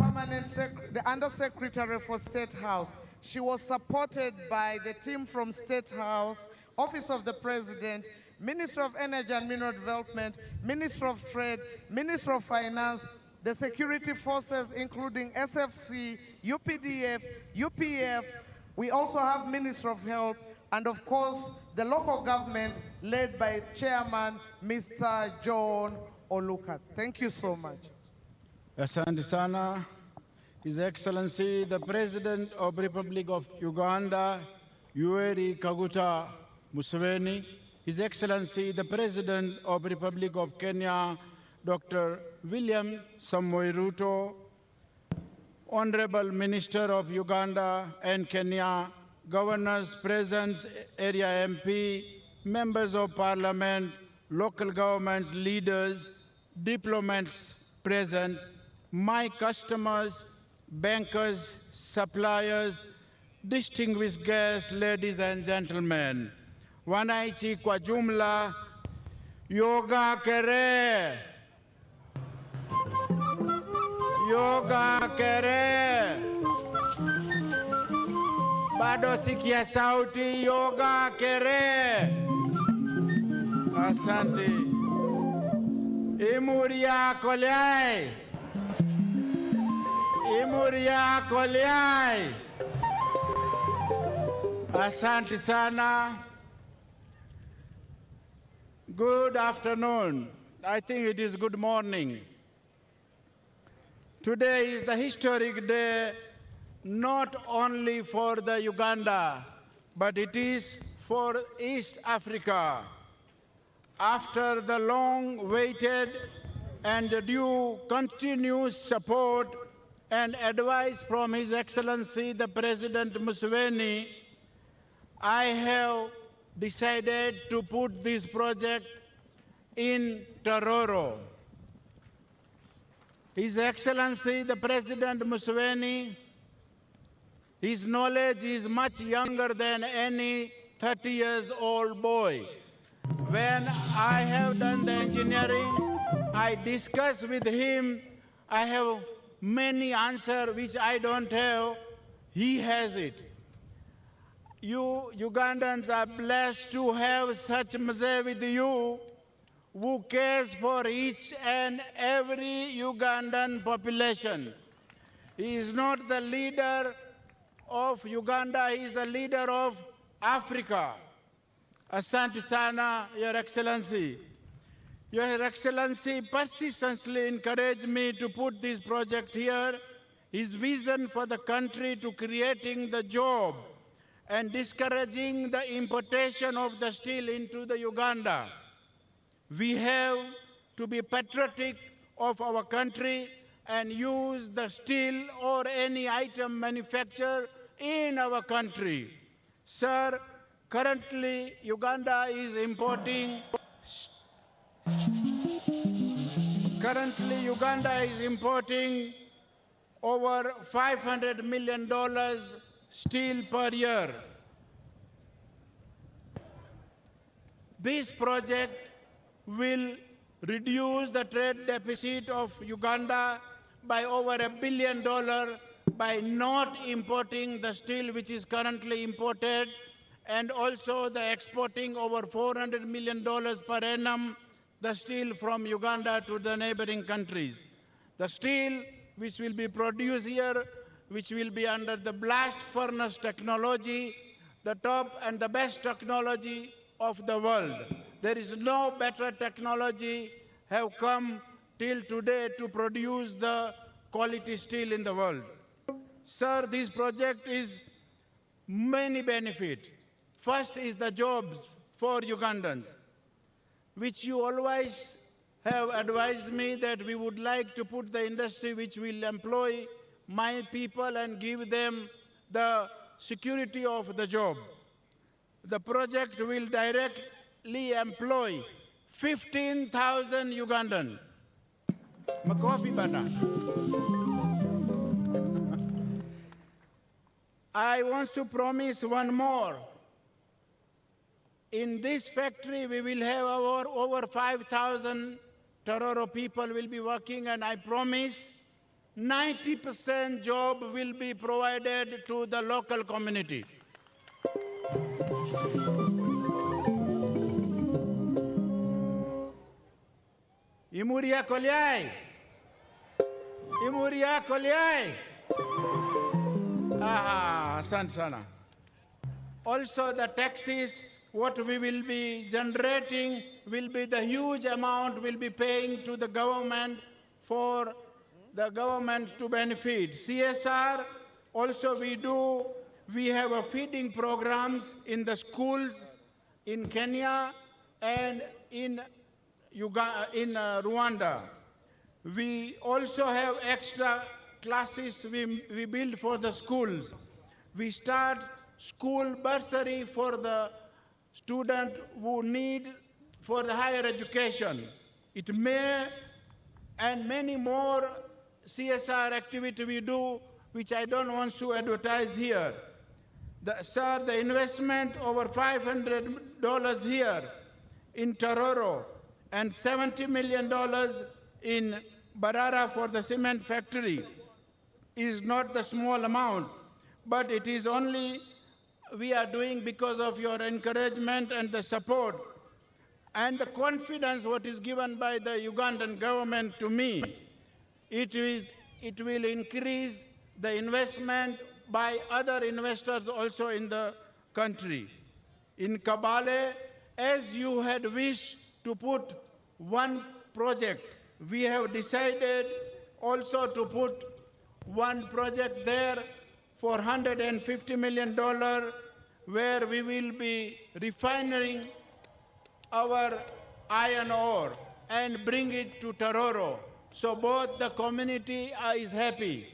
Undersecretary for State House. She was supported by the team from State House, Office of the President, Minister of Energy and Mineral Development, Minister of Trade, Minister of Finance, the security forces including SFC, UPDF, UPF. We also have Minister of Health, and of course, the local government led by Chairman Mr. John Oluka. Thank you so much. Asante sana, His Excellency, the President of the Republic of Uganda, Yoweri Kaguta Museveni, His Excellency, the President of the Republic of Kenya, Dr. William Samoei Ruto, Honorable Minister of Uganda and Kenya, Governors, Presidents, Area MP, Members of Parliament, local governments, leaders, diplomats present, my customers, bankers, suppliers, distinguished guests, ladies and gentlemen. Wananchi kwa jumla, yoga kere. Yoga kere. Bado sikia sauti, yoga kere. Asante. Imuria koleai. Imuria koleai. Asante sana. Good afternoon. I think it is good morning. Today is the historic day not only for the Uganda, but it is for East Africa. After the long-waited and due continuous support and advice from His Excellency, the President Museveni, I have decided to put this project in Tororo. His Excellency, the President Museveni, his knowledge is much younger than any 30-year-old boy. When I have done the engineering, I discuss with him. I have many answers which I don't have. He has it. You Ugandans are blessed to have such Mzee with you who cares for each and every Ugandan population. He is not the leader of Uganda, he is the leader of Africa. Asante sana, Your Excellency. Your Excellency persistently encouraged me to put this project here. His vision for the country to creating the job and discouraging the importation of the steel into the Uganda. We have to be patriotic of our country and use the steel or any item manufactured in our country. Sir, currently Uganda is importing over $500 million steel per year. This project will reduce the trade deficit of Uganda by over $1 billion by not importing the steel which is currently imported, and also the exporting over $400 million per annum the steel from Uganda to the neighboring countries. The steel which will be produced here, which will be under the blast furnace technology, the top and the best technology of the world. There is no better technology have come till today to produce the quality steel in the world. Sir, this project is many benefits. First is the jobs for Ugandans, which you always have advised me that we would like to put the industry which will employ my people and give them the security of the job. The project will directly employ 15,000 Ugandan. Makofi bana. I want to promise one more. In this factory, we will have over 5,000 Tororo people will be working, and I promise 90% job will be provided to the local community. Imuria Kolyai! Imuria Kolyai! Aha, asante sana. Also the taxes, what we will be generating will be the huge amount we'll be paying to the government for the government to benefit. CSR, also we have a feeding programs in the schools in Kenya and in Rwanda. We also have extra classes we build for the schools. We start school bursary for the student who need for the higher education. It may, and many more CSR activity we do, which I don't want to advertise here. Sir, the investment over $500 here in Tororo and $70 million in Barara for the cement factory is not the small amount, but it is only we are doing because of your encouragement and the support and the confidence what is given by the Ugandan government to me. It will increase the investment by other investors also in the country. In Kabale, as you had wished to put one project, we have decided also to put one project there for $150 million, where we will be refining our iron ore and bring it to Tororo. So both the community is happy.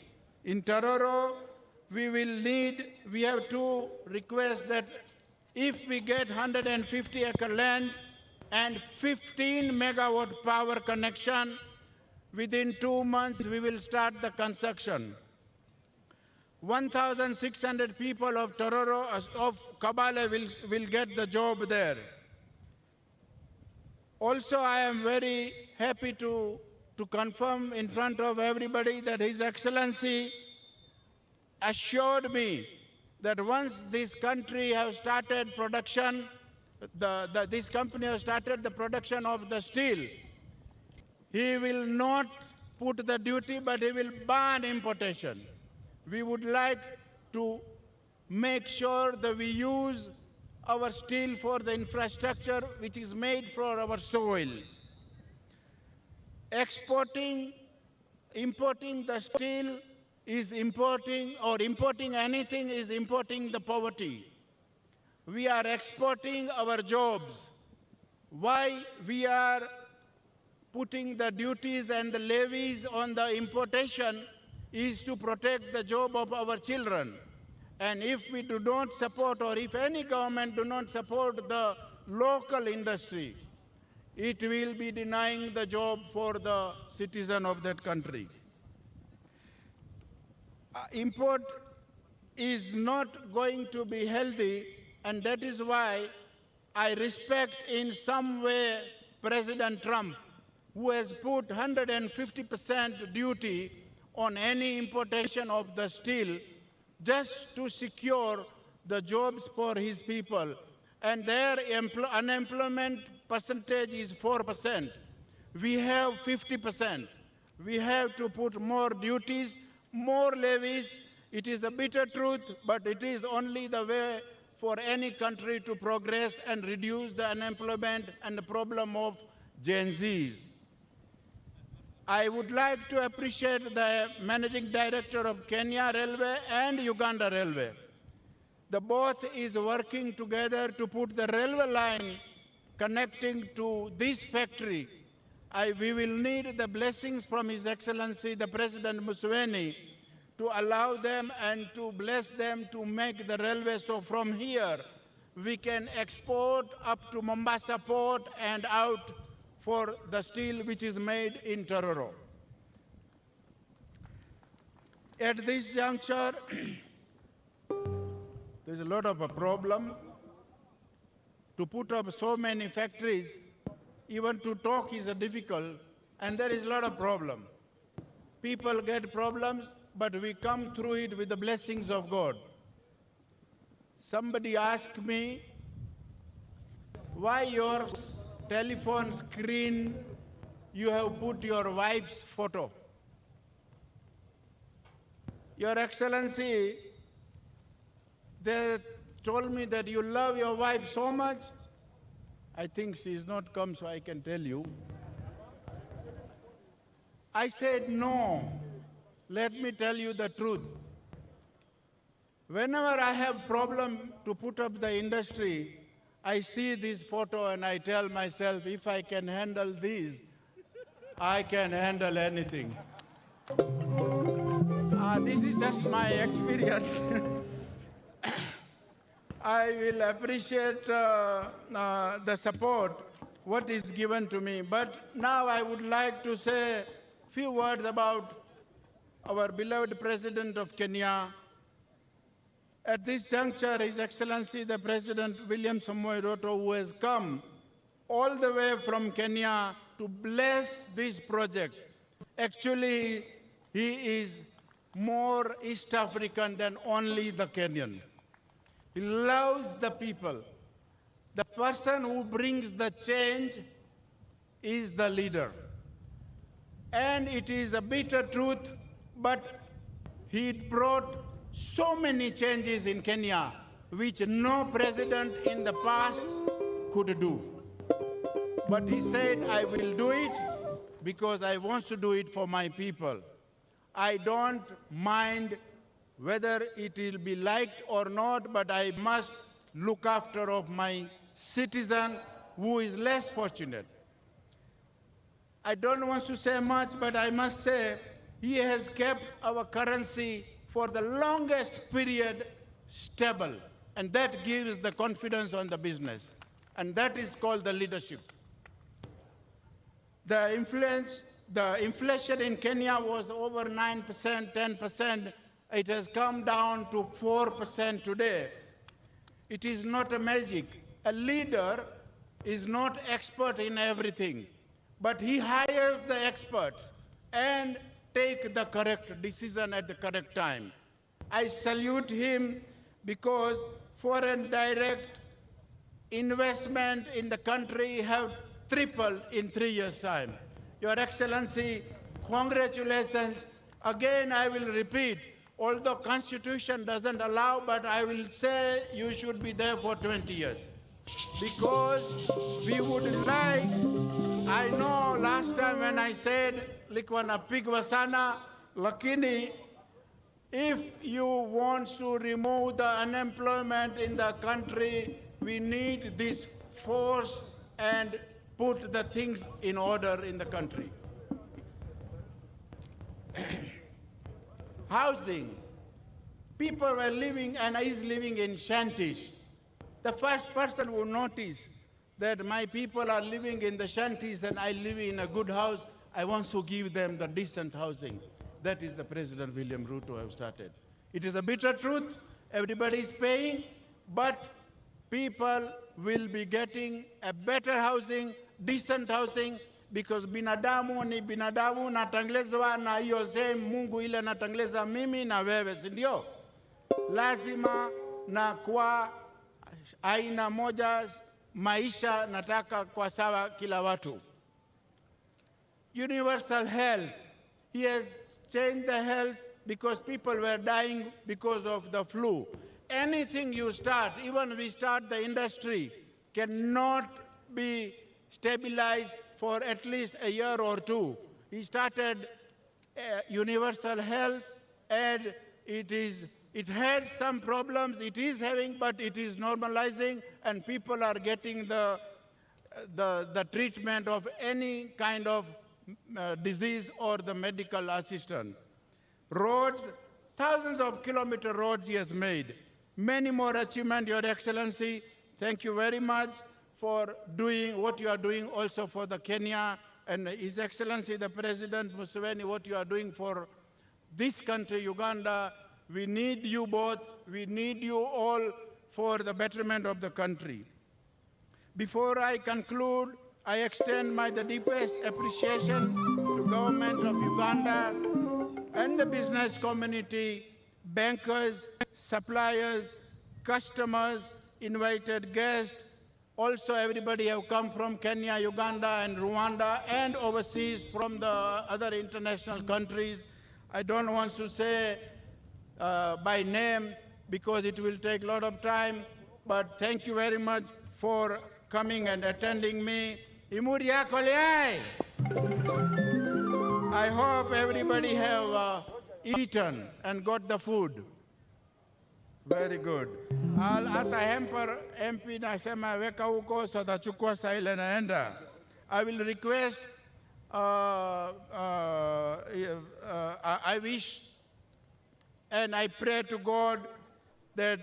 In Tororo, we have to request that if we get 150 acre land and 15 megawatt power connection, within 2 months we will start the construction. 1,600 people of Tororo, of Kabale will get the job there. Also, I am very happy to confirm in front of everybody that His Excellency assured me that once this country has started production, this company has started the production of the steel, he will not put the duty, but he will ban importation. We would like to make sure that we use our steel for the infrastructure which is made for our soil. Importing the steel is importing anything is importing the poverty. We are exporting our jobs. Why we are putting the duties and the levies on the importation is to protect the job of our children. And if we do not support, or if any government do not support the local industry, it will be denying the job for the citizen of that country. Import is not going to be healthy, and that is why I respect in some way President Trump, who has put 150% duty on any importation of the steel just to secure the jobs for his people. And their unemployment percentage is 4%. We have 50%. We have to put more duties, more levies. It is a bitter truth, but it is only the way for any country to progress and reduce the unemployment and the problem of Gen Zs. I would like to appreciate the Managing Director of Kenya Railway and Uganda Railway. The both is working together to put the railway line connecting to this factory. We will need the blessings from His Excellency, the President Museveni, to allow them and to bless them to make the railway. So from here, we can export up to Mombasa Port and out for the steel which is made in Tororo. At this juncture, there's a lot of a problem. To put up so many factories, even to talk is difficult, and there is a lot of problem. People get problems, but we come through it with the blessings of God. Somebody asked me, why your telephone screen you have put your wife's photo? Your Excellency, they told me that you love your wife so much. I think she's not come, so I can tell you. I said, no, let me tell you the truth. Whenever I have problem to put up the industry, I see this photo and I tell myself, if I can handle this, I can handle anything. This is just my experience. I will appreciate the support, what is given to me. But now I would like to say a few words about our beloved President of Kenya. At this juncture, His Excellency, the President William Samoei Ruto, who has come all the way from Kenya to bless this project. Actually, he is more East African than only the Kenyan. He loves the people. The person who brings the change is the leader. And it is a bitter truth, but he brought so many changes in Kenya, which no president in the past could do. But he said, I will do it because I want to do it for my people. I don't mind whether it will be liked or not, but I must look after of my citizen who is less fortunate. I don't want to say much, but I must say he has kept our currency for the longest period stable, and that gives the confidence on the business, and that is called the leadership. The inflation in Kenya was over 9%, 10%. It has come down to 4% today. It is not a magic. A leader is not expert in everything, but he hires the experts and take the correct decision at the correct time. I salute him because foreign direct investment in the country have tripled in 3 years' time. Your Excellency, congratulations. Again, I will repeat, although Constitution doesn't allow, but I will say you should be there for 20 years. Because we would like, I know last time when I said, Likwana Pigwasana, Lakini, if you want to remove the unemployment in the country, we need this force and put the things in order in the country. Housing. People were living and is living in shanties. The first person who noticed that my people are living in the shanties and I live in a good house, I want to give them the decent housing. That is the President William Ruto have started. It is a bitter truth. Everybody is paying, but people will be getting a better housing, decent housing, because binadamu ni binadamu, natanglezwa na hiyo same Mungu ile natangleza mimi na wewe, si ndio? Lazima na kwa aina moja maisha nataka kwa sawa kila watu. Universal health. He has changed the health because people were dying because of the flu. Anything you start, even we start the industry, cannot be stabilized for at least a year or two. He started universal health, and it had some problems. It is having, but it is normalizing, and people are getting the treatment of any kind of disease or the medical assistance. Roads, thousands of kilometer roads he has made. Many more achievements, Your Excellency. Thank you very much for doing what you are doing also for the Kenya, and His Excellency the President Museveni, what you are doing for this country, Uganda. We need you both. We need you all for the betterment of the country. Before I conclude, I extend the deepest appreciation to government of Uganda and the business community, bankers, suppliers, customers, invited guests, also everybody have come from Kenya, Uganda, and Rwanda, and overseas from the other international countries. I don't want to say by name because it will take a lot of time, but thank you very much for coming and attending me. Imuria Koleai! I hope everybody have eaten and got the food. Very good. Ata hemper MP nasema weka huko so tachukua saa ile naenda. I will request, I wish and I pray to God that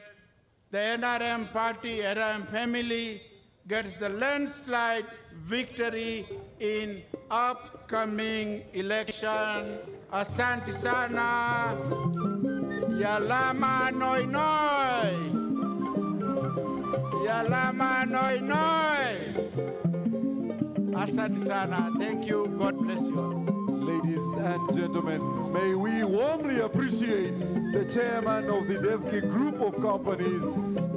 the NRM party, NRM family, gets the landslide victory in upcoming election. Asante sana. Yalama noi noi. Yalama noi noi. Asante sana. Thank you. God bless you. Ladies and gentlemen, may we warmly appreciate the chairman of the Devki Group of Companies,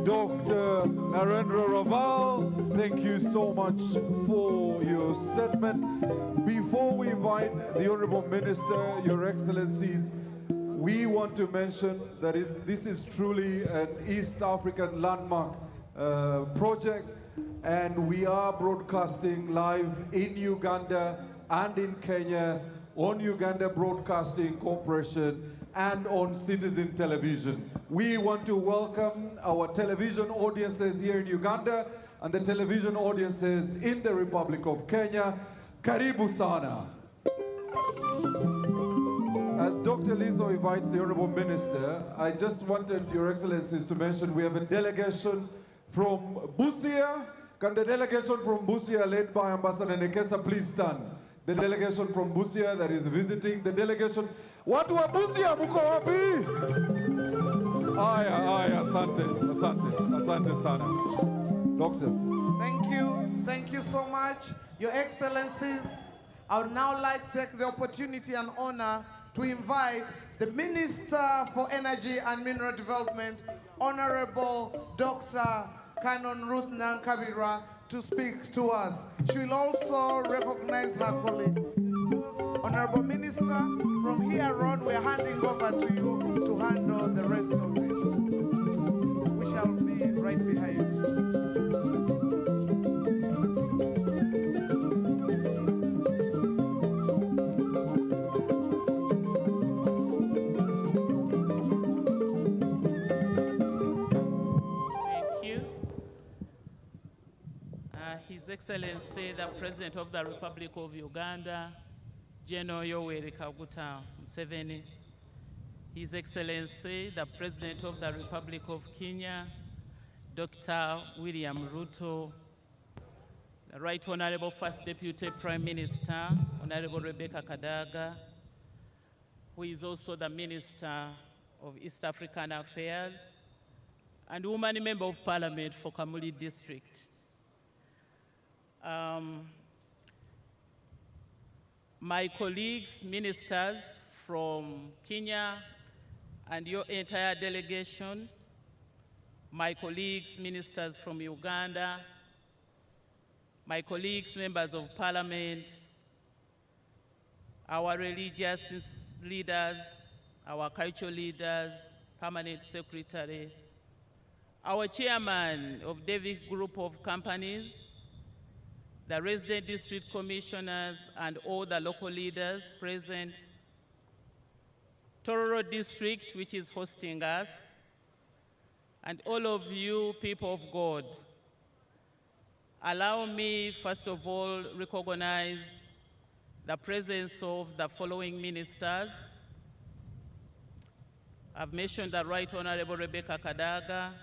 Dr. Narendra Raval. Thank you so much for your statement. Before we invite the Honorable Minister, Your Excellencies, we want to mention that this is truly an East African landmark project, and we are broadcasting live in Uganda and in Kenya on Uganda Broadcasting Corporation and on Citizen Television. We want to welcome our television audiences here in Uganda and the television audiences in the Republic of Kenya. Karibu sana. As Dr. Litho invites the Honorable Minister, I just wanted Your Excellencies to mention we have a delegation from Busia. Can the delegation from Busia, led by Ambassador Nekesa, please stand? The delegation from Busia that is visiting, the delegation. Watu wa Busia, muko wapi? Aya, asante sana. Doctor. Thank you. Thank you so much, Your Excellencies. I would now like to take the opportunity and honor to invite the Minister for Energy and Mineral Development, Honorable Dr. Canon Ruth Nankabirwa, to speak to us. She will also recognize her colleagues. Honorable Minister, from here on, we're handing over to you to handle the rest of it. We shall be right behind you. His Excellency, the President of the Republic of Uganda, General Yoweri Kaguta Museveni, His Excellency, the President of the Republic of Kenya, Dr. William Ruto, the Right Honorable First Deputy Prime Minister, Honorable Rebecca Kadaga, who is also the Minister of East African Affairs, and woman Member of Parliament for Kamuli District. My colleagues, ministers from Kenya and your entire delegation, my colleagues, ministers from Uganda, my colleagues, members of parliament, our religious leaders, our cultural leaders, permanent secretary, our chairman of Davic Group of Companies, the resident district commissioners, and all the local leaders present, Tororo District, which is hosting us, and all of you people of God. Allow me, first of all, recognize the presence of the following ministers. I've mentioned the Right Honorable Rebecca Kadaga,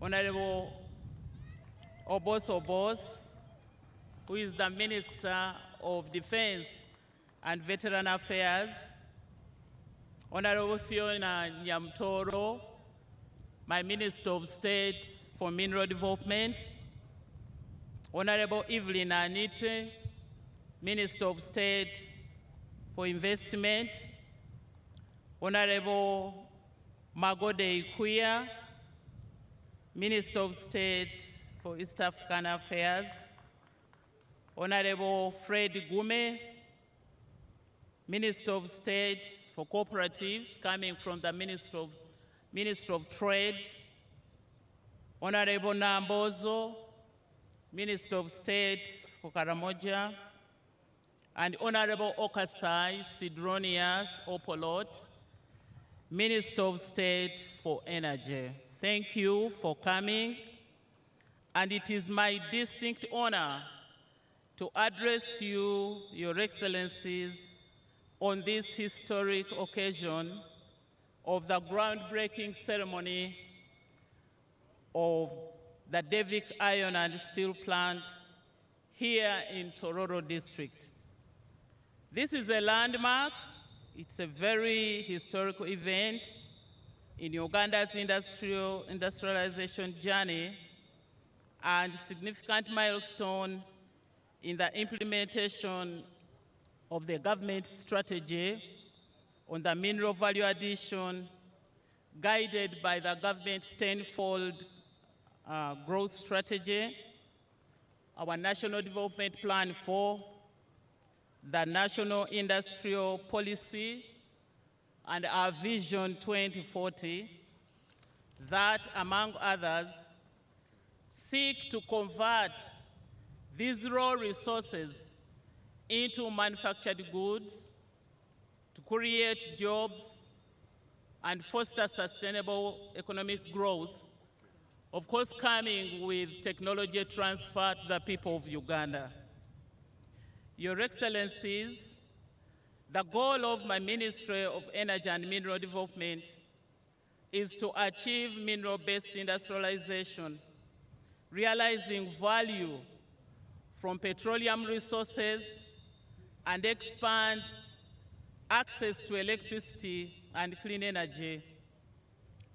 Honorable Obos Obos, who is the Minister of Defense and Veteran Affairs, Honorable Fiona Nyamtoro, my Minister of State for Mineral Development, Honorable Evelyn Anite, Minister of State for Investment, Honorable Magode Ikuya, Minister of State for East African Affairs, Honorable Fred Gume, Minister of State for Cooperatives, coming from the Minister of Trade, Honorable Nambozo, Minister of State for Karamoja, and Honorable Okasai Sidronius Opolot, Minister of State for Energy. Thank you for coming, and it is my distinct honor to address you, Your Excellencies, on this historic occasion of the groundbreaking ceremony of the Davic Iron and Steel Plant here in Tororo District. This is a landmark. It's a very historical event in Uganda's industrialization journey and significant milestone in the implementation of the government strategy on the mineral value addition, guided by the government's tenfold growth strategy, our National Development Plan 4, the National Industrial Policy, and our Vision 2040, that, among others, seek to convert these raw resources into manufactured goods, to create jobs, and foster sustainable economic growth, of course coming with technology transfer to the people of Uganda. Your Excellencies, the goal of my Ministry of Energy and Mineral Development is to achieve mineral-based industrialization, realizing value from petroleum resources and expand access to electricity and clean energy.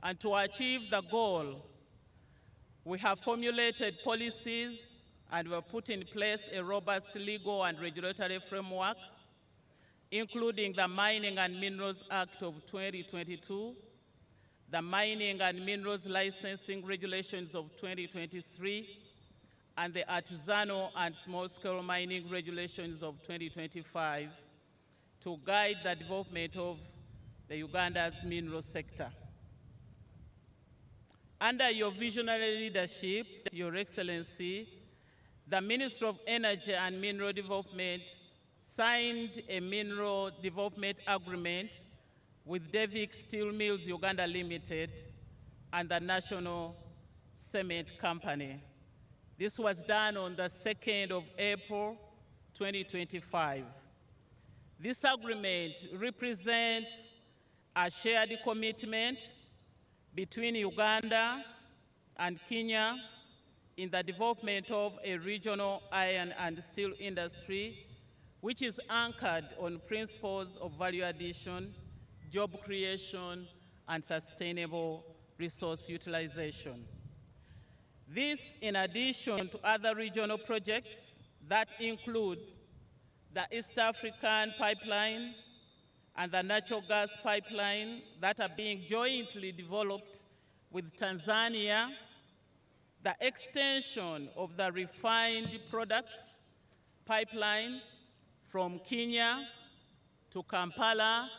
And to achieve the goal, we have formulated policies and we've put in place a robust legal and regulatory framework, including the Mining and Minerals Act of 2022, the Mining and Minerals Licensing Regulations of 2023, and the Artisanal and Small-Scale Mining Regulations of 2025 to guide the development of the Uganda's mineral sector. Under your visionary leadership, Your Excellency, the Ministry of Energy and Mineral Development signed a mineral development agreement with Devik Steel Mills Uganda Limited and the National Cement Company. This was done on the 2nd of April, 2025. This agreement represents a shared commitment between Uganda and Kenya in the development of a regional iron and steel industry, which is anchored on principles of value addition, job creation, and sustainable resource utilization. This, in addition to other regional projects that include the East African Pipeline and the natural gas pipeline that are being jointly developed with Tanzania, the extension of the refined products pipeline from Kenya to Kampala,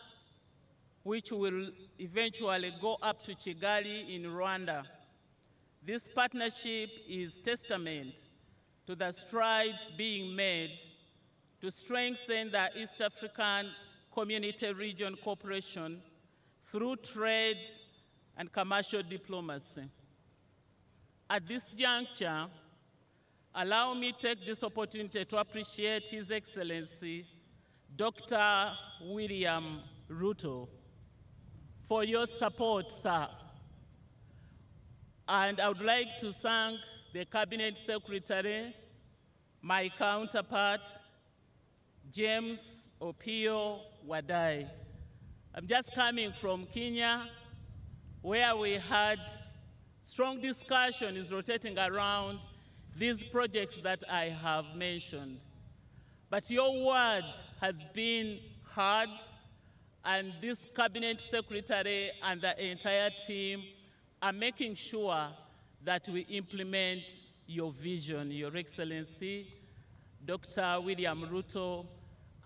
which will eventually go up to Kigali in Rwanda. This partnership is testament to the strides being made to strengthen the East African Community Region cooperation through trade and commercial diplomacy. At this juncture, allow me to take this opportunity to appreciate His Excellency, Dr. William Ruto, for your support, sir. And I would like to thank the Cabinet Secretary, my counterpart, James Opio Wadai. I'm just coming from Kenya, where we had strong discussions rotating around these projects that I have mentioned. But your word has been heard, and this Cabinet Secretary and the entire team are making sure that we implement your vision, Your Excellency, Dr. William Ruto,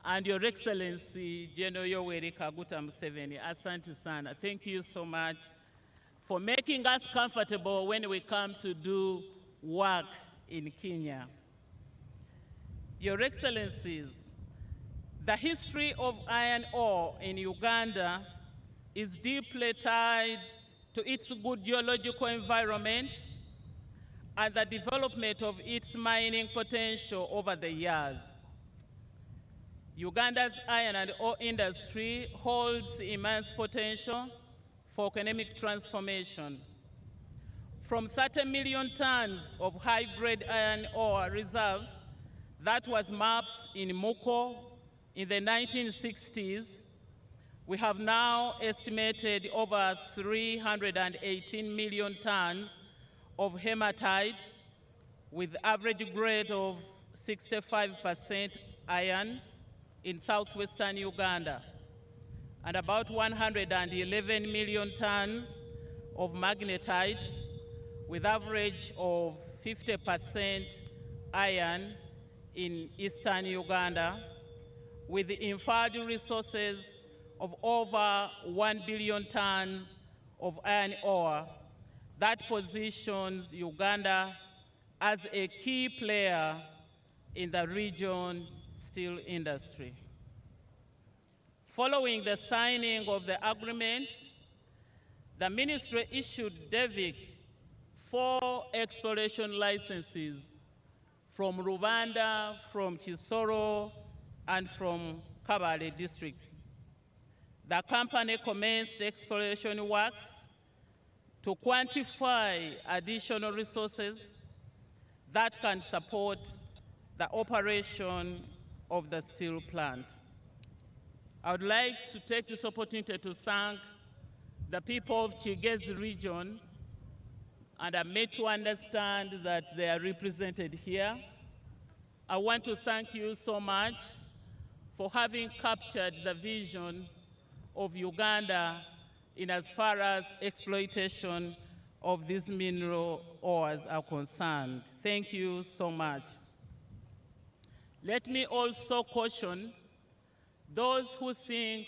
and Your Excellency, General Yoweri Kaguta Museveni. Asante sana. Thank you so much for making us comfortable when we come to do work in Kenya. Your Excellencies, the history of iron ore in Uganda is deeply tied to its good geological environment and the development of its mining potential over the years. Uganda's iron and ore industry holds immense potential for economic transformation. From 30 million tons of high-grade iron ore reserves that was mapped in Muko in the 1960s, we have now estimated over 318 million tons of hematite with average grade of 65% iron in southwestern Uganda, and about 111 million tons of magnetite with average of 50% iron in eastern Uganda, with inferred resources of over 1 billion tons of iron ore that positions Uganda as a key player in the region steel industry. Following the signing of the agreement, the ministry issued Devik 4 exploration licenses from Rubanda, from Chisoro, and from Kabale districts. The company commenced exploration works to quantify additional resources that can support the operation of the steel plant. I would like to take this opportunity to thank the people of Kigezi region, and I'm made to understand that they are represented here. I want to thank you so much for having captured the vision of Uganda in as far as exploitation of these mineral ores are concerned. Thank you so much. Let me also caution those who think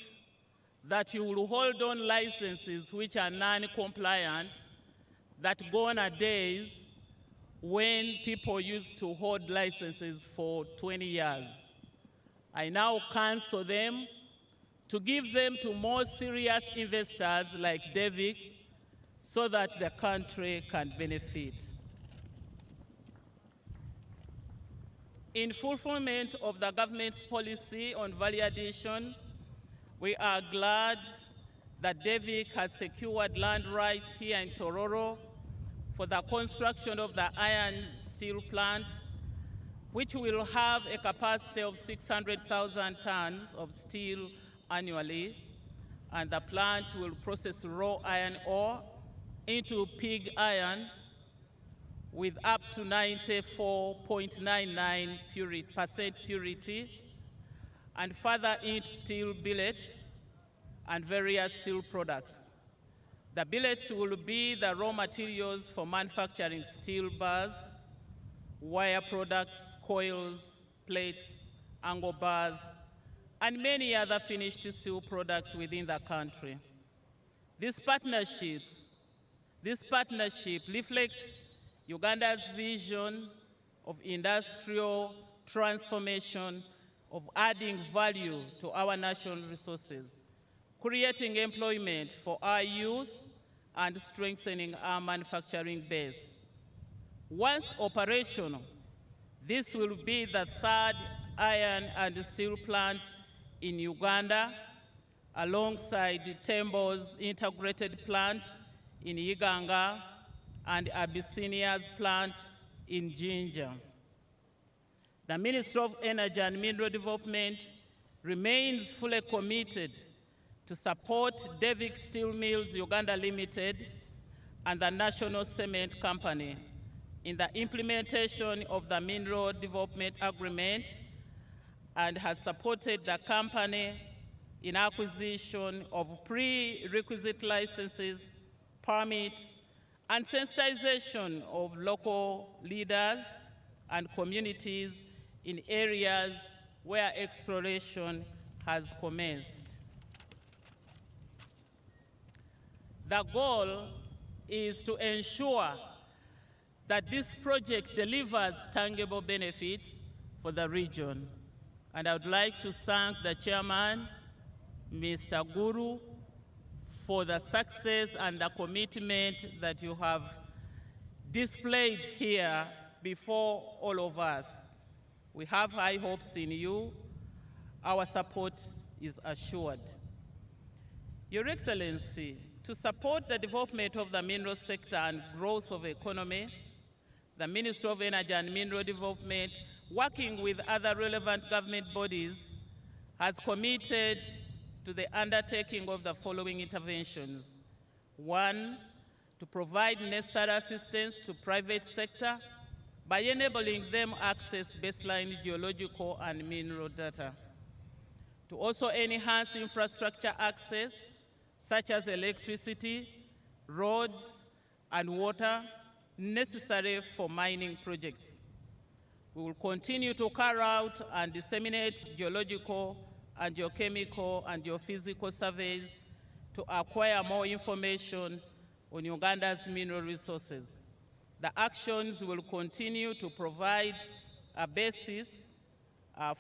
that you will hold on licenses which are non-compliant, that gone are days when people used to hold licenses for 20 years. I now cancel them to give them to more serious investors like DEVIC so that the country can benefit. In fulfillment of the government's policy on value addition, we are glad that DEVIC has secured land rights here in Tororo for the construction of the iron steel plant, which will have a capacity of 600,000 tons of steel annually, and the plant will process raw iron ore into pig iron with up to 94.99% purity, and further into steel billets and various steel products. The billets will be the raw materials for manufacturing steel bars, wire products, coils, plates, angle bars, and many other finished steel products within the country. This partnership reflects Uganda's vision of industrial transformation, of adding value to our national resources, creating employment for our youth, and strengthening our manufacturing base. Once operational, this will be the third iron and steel plant in Uganda, alongside Tembo's integrated plant in Iganga and Abyssinia's plant in Jinja. The Ministry of Energy and Mineral Development remains fully committed to support DEVIC Steel Mills Uganda Limited and the National Cement Company in the implementation of the Mineral Development Agreement, and has supported the company in acquisition of prerequisite licenses, permits, and sensitization of local leaders and communities in areas where exploration has commenced. The goal is to ensure that this project delivers tangible benefits for the region. And I would like to thank the chairman, Mr. Guru, for the success and the commitment that you have displayed here before all of us. We have high hopes in you. Our support is assured. Your Excellency, to support the development of the mineral sector and growth of the economy, the Ministry of Energy and Mineral Development, working with other relevant government bodies, has committed to the undertaking of the following interventions. One, to provide necessary assistance to private sector by enabling them access baseline geological and mineral data. To also enhance infrastructure access, such as electricity, roads, and water, necessary for mining projects. We will continue to carry out and disseminate geological and geochemical and geophysical surveys to acquire more information on Uganda's mineral resources. The actions will continue to provide a basis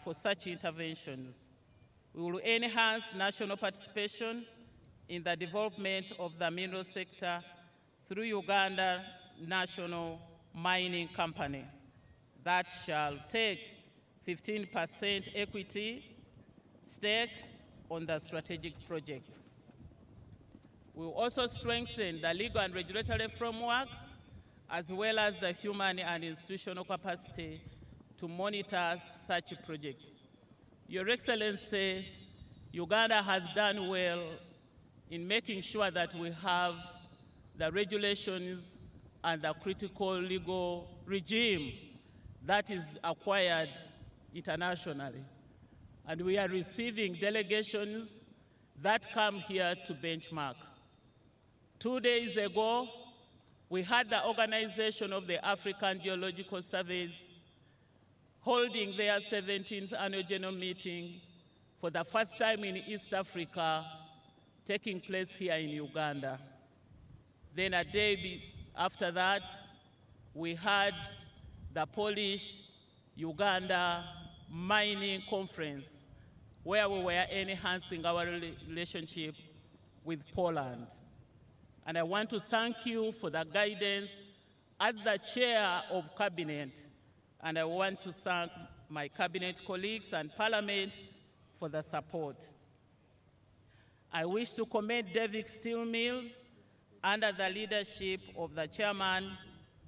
for such interventions. We will enhance national participation in the development of the mineral sector through Uganda National Mining Company that shall take 15% equity stake on the strategic projects. We will also strengthen the legal and regulatory framework, as well as the human and institutional capacity to monitor such projects. Your Excellency, Uganda has done well in making sure that we have the regulations and the critical legal regime that is acquired internationally. And we are receiving delegations that come here to benchmark. 2 days ago, we had the organization of the African Geological Survey holding their 17th annual general meeting for the first time in East Africa, taking place here in Uganda. Then a day after that, we had the Polish-Uganda mining conference where we were enhancing our relationship with Poland. And I want to thank you for the guidance as the chair of cabinet, and I want to thank my cabinet colleagues and parliament for the support. I wish to commend Davik Steel Mills under the leadership of the chairman,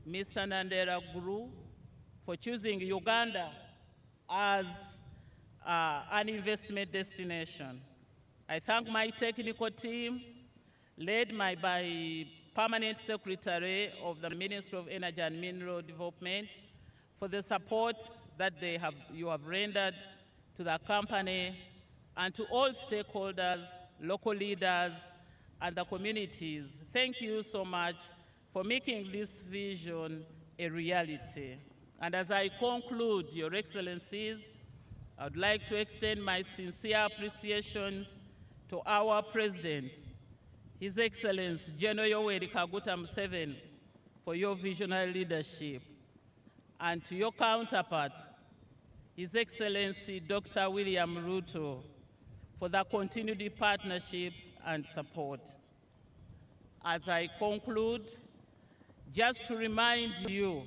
Mr. Nandera Guru, for choosing Uganda as an investment destination. I thank my technical team, led by Permanent Secretary of the Ministry of Energy and Mineral Development, for the support that you have rendered to the company, and to all stakeholders, local leaders, and the communities. Thank you so much for making this vision a reality. And as I conclude, Your Excellencies, I would like to extend my sincere appreciation to our President, His Excellency General Yoweri Kaguta Museveni, for your visionary leadership, and to your counterpart, His Excellency Dr. William Ruto, for the continued partnerships and support. As I conclude, just to remind you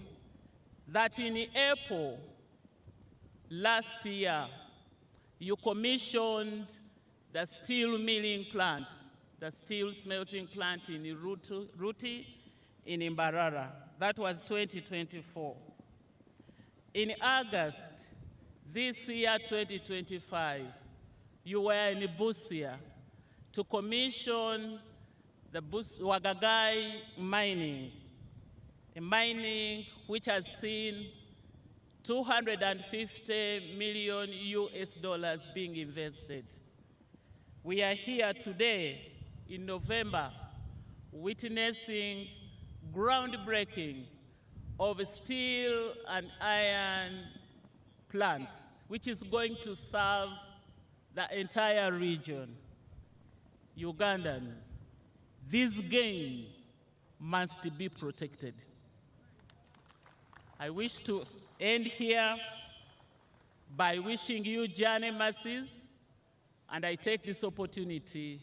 that in April last year, you commissioned the steel milling plant, the steel smelting plant in Ruti in Imbarara. That was 2024. In August this year, 2025, you were in Busia to commission the Wagagai mining, a mining which has seen $250 million US being invested. We are here today in November witnessing groundbreaking of a steel and iron plant, which is going to serve the entire region. Ugandans, these gains must be protected. I wish to end here by wishing you journey mercies, and I take this opportunity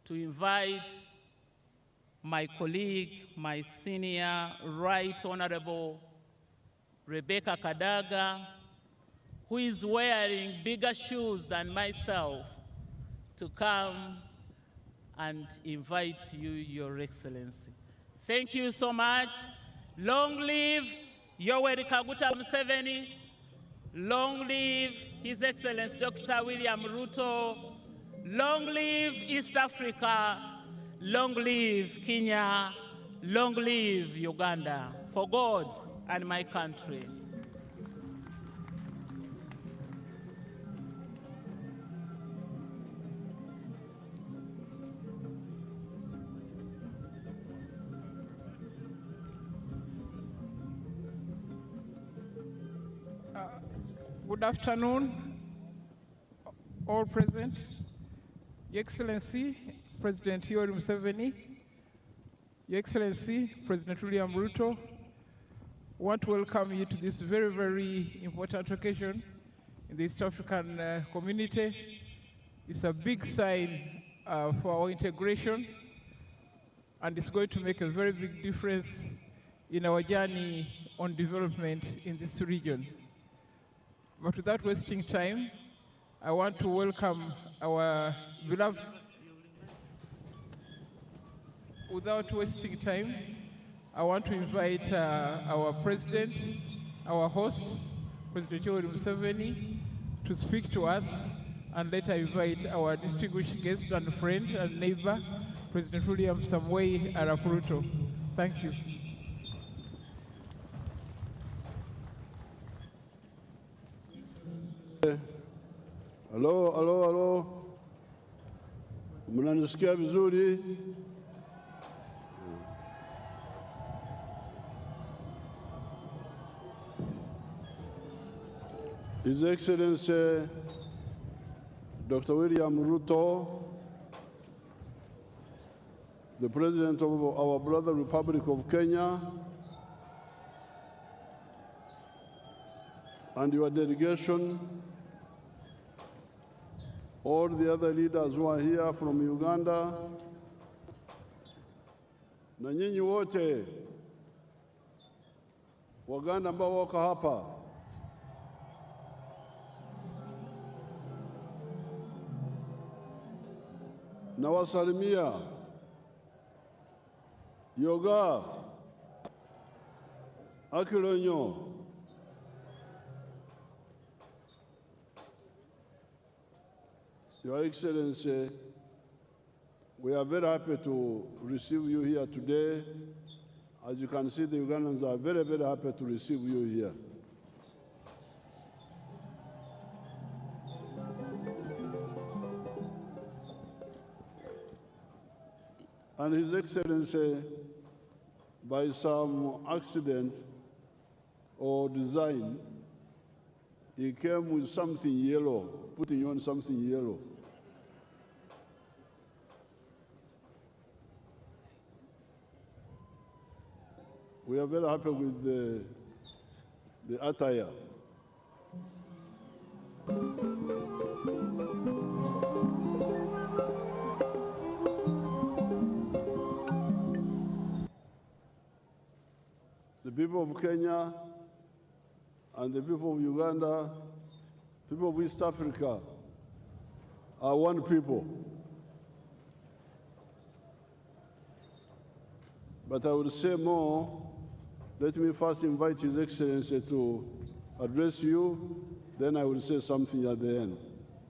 to invite my colleague, my senior Right Honorable Rebecca Kadaga, who is wearing bigger shoes than myself, to come and invite you, Your Excellency. Thank you so much. Long live Yoweri Kaguta Museveni. Long live His Excellency Dr. William Ruto. Long live East Africa. Long live Kenya. Long live Uganda. For God and my country. Good afternoon, all present. Your Excellency, President Yoweri Museveni, Your Excellency, President William Ruto, I want to welcome you to this very, very important occasion in the East African community. It's a big sign for our integration, and it's going to make a very big difference in our journey on development in this region. But without wasting time, I want to welcome our beloved. Without wasting time, I want to invite our president, our host, President Yoweri Museveni, to speak to us, and later invite our distinguished guest and friend and neighbor, President William Samoei Arap Ruto. Thank you. Halo, halo, halo. Mnanisikia vizuri? His Excellency Dr. William Ruto, the President of our brother Republic of Kenya, and your delegation, all the other leaders who are here from Uganda, na nyinyi wote Waganda ambao wako hapa, na wasalimia Yoga Akilonyo, Your Excellency, we are very happy to receive you here today. As you can see, the Ugandans are very, very happy to receive you here. And His Excellency, by some accident or design, he came with something yellow, putting you on something yellow. We are very happy with the attire. The people of Kenya and the people of Uganda, people of East Africa, are one people. But I will say more. Let me first invite His Excellency to address you, then I will say something at the end.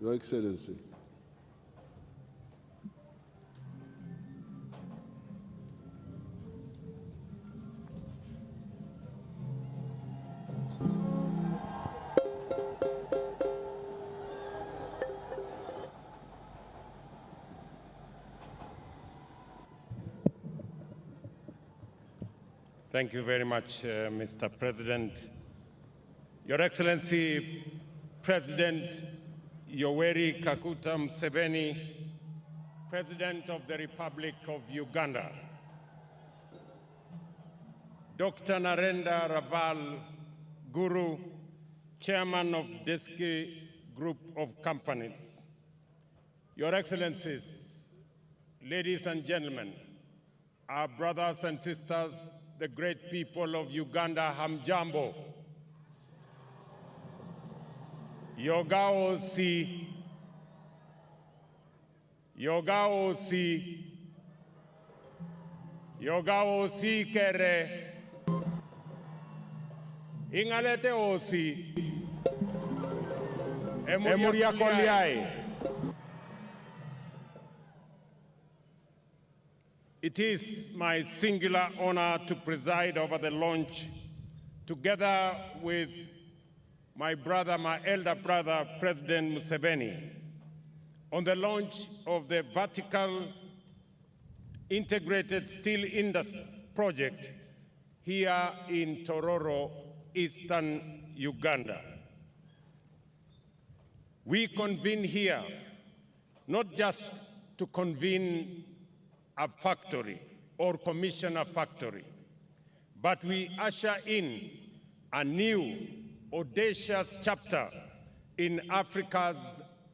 Your Excellency. Thank you very much, Mr. President. Your Excellency, President Yoweri Kaguta Museveni, President of the Republic of Uganda, Dr. Narendra Raval Guru, Chairman of Deski Group of Companies, Your Excellencies, ladies and gentlemen, our brothers and sisters, the great people of Uganda, hamjambo. Yoga osi, yoga osi, yoga osi kere, ingalete osi, emuria koliai. It is my singular honor to preside over the launch, together with my brother, my elder brother, President Museveni, on the launch of the vertical integrated steel industry project here in Tororo, eastern Uganda. We convene here not just to convene a factory or commission a factory, but we usher in a new, audacious chapter in Africa's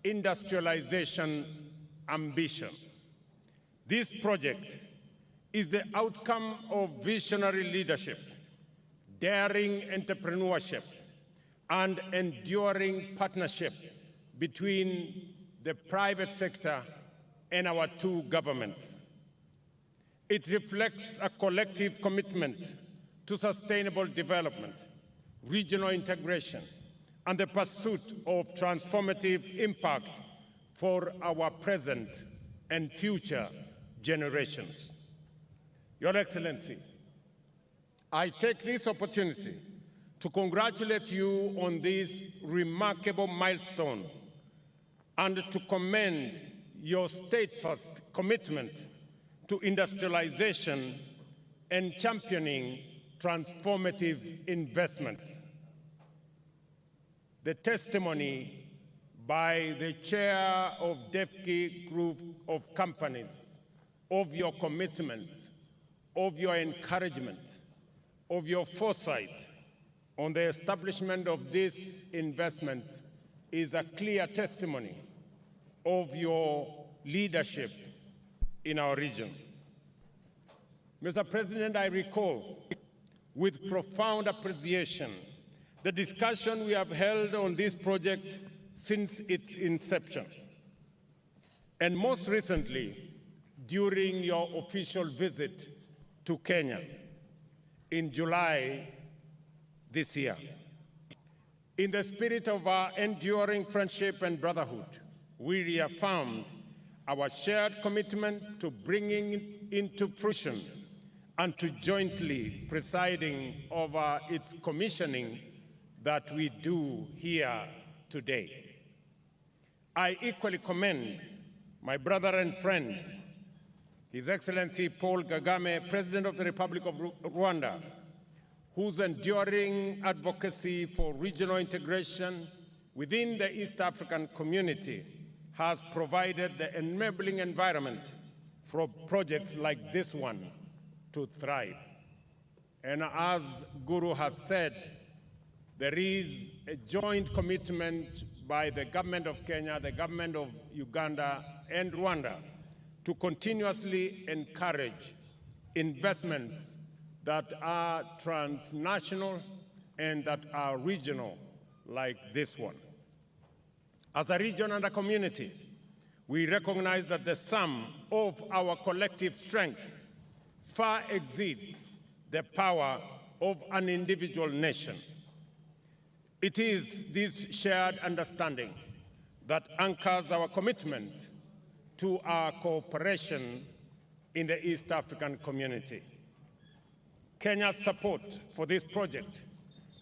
industrialization ambition. This project is the outcome of visionary leadership, daring entrepreneurship, and enduring partnership between the private sector and our two governments. It reflects a collective commitment to sustainable development, regional integration, and the pursuit of transformative impact for our present and future generations. Your Excellency, I take this opportunity to congratulate you on this remarkable milestone and to commend your steadfast commitment to industrialization and championing transformative investments. The testimony by the chair of DEFCI Group of Companies of your commitment, of your encouragement, of your foresight on the establishment of this investment is a clear testimony of your leadership in our region. Mr. President, I recall with profound appreciation the discussion we have held on this project since its inception, and most recently during your official visit to Kenya in July this year. In the spirit of our enduring friendship and brotherhood, we reaffirmed our shared commitment to bringing into fruition and to jointly presiding over its commissioning that we do here today. I equally commend my brother and friend, His Excellency Paul Kagame, President of the Republic of Rwanda, whose enduring advocacy for regional integration within the East African community has provided the enabling environment for projects like this one to thrive. And as Guru has said, there is a joint commitment by the government of Kenya, the government of Uganda, and Rwanda to continuously encourage investments that are transnational and that are regional, like this one. As a region and a community, we recognize that the sum of our collective strength far exceeds the power of an individual nation. It is this shared understanding that anchors our commitment to our cooperation in the East African community. Kenya's support for this project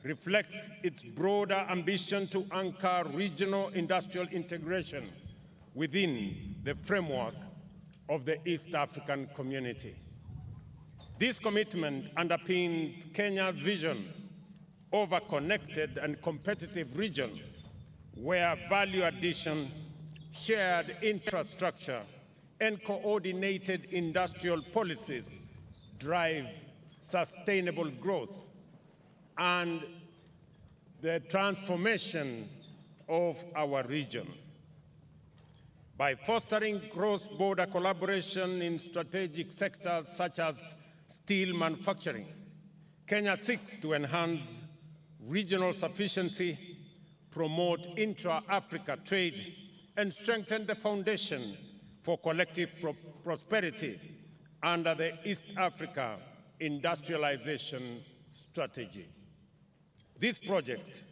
reflects its broader ambition to anchor regional industrial integration within the framework of the East African community. This commitment underpins Kenya's vision of a connected and competitive region where value addition, shared infrastructure, and coordinated industrial policies drive sustainable growth and the transformation of our region. By fostering cross-border collaboration in strategic sectors such as steel manufacturing, Kenya seeks to enhance regional sufficiency, promote intra-Africa trade, and strengthen the foundation for collective prosperity under the East Africa industrialization strategy. This project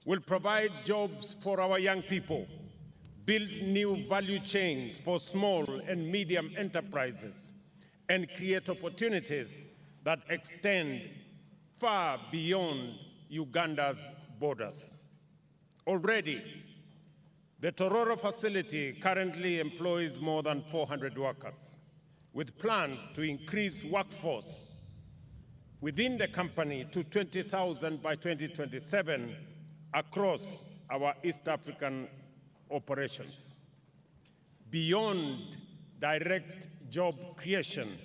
will provide jobs for our young people, build new value chains for small and medium enterprises, and create opportunities that extend far beyond Uganda's borders. Already, the Tororo facility currently employs more than 400 workers, with plans to increase workforce within the company to 20,000 by 2027 across our East African operations. Beyond direct job creation,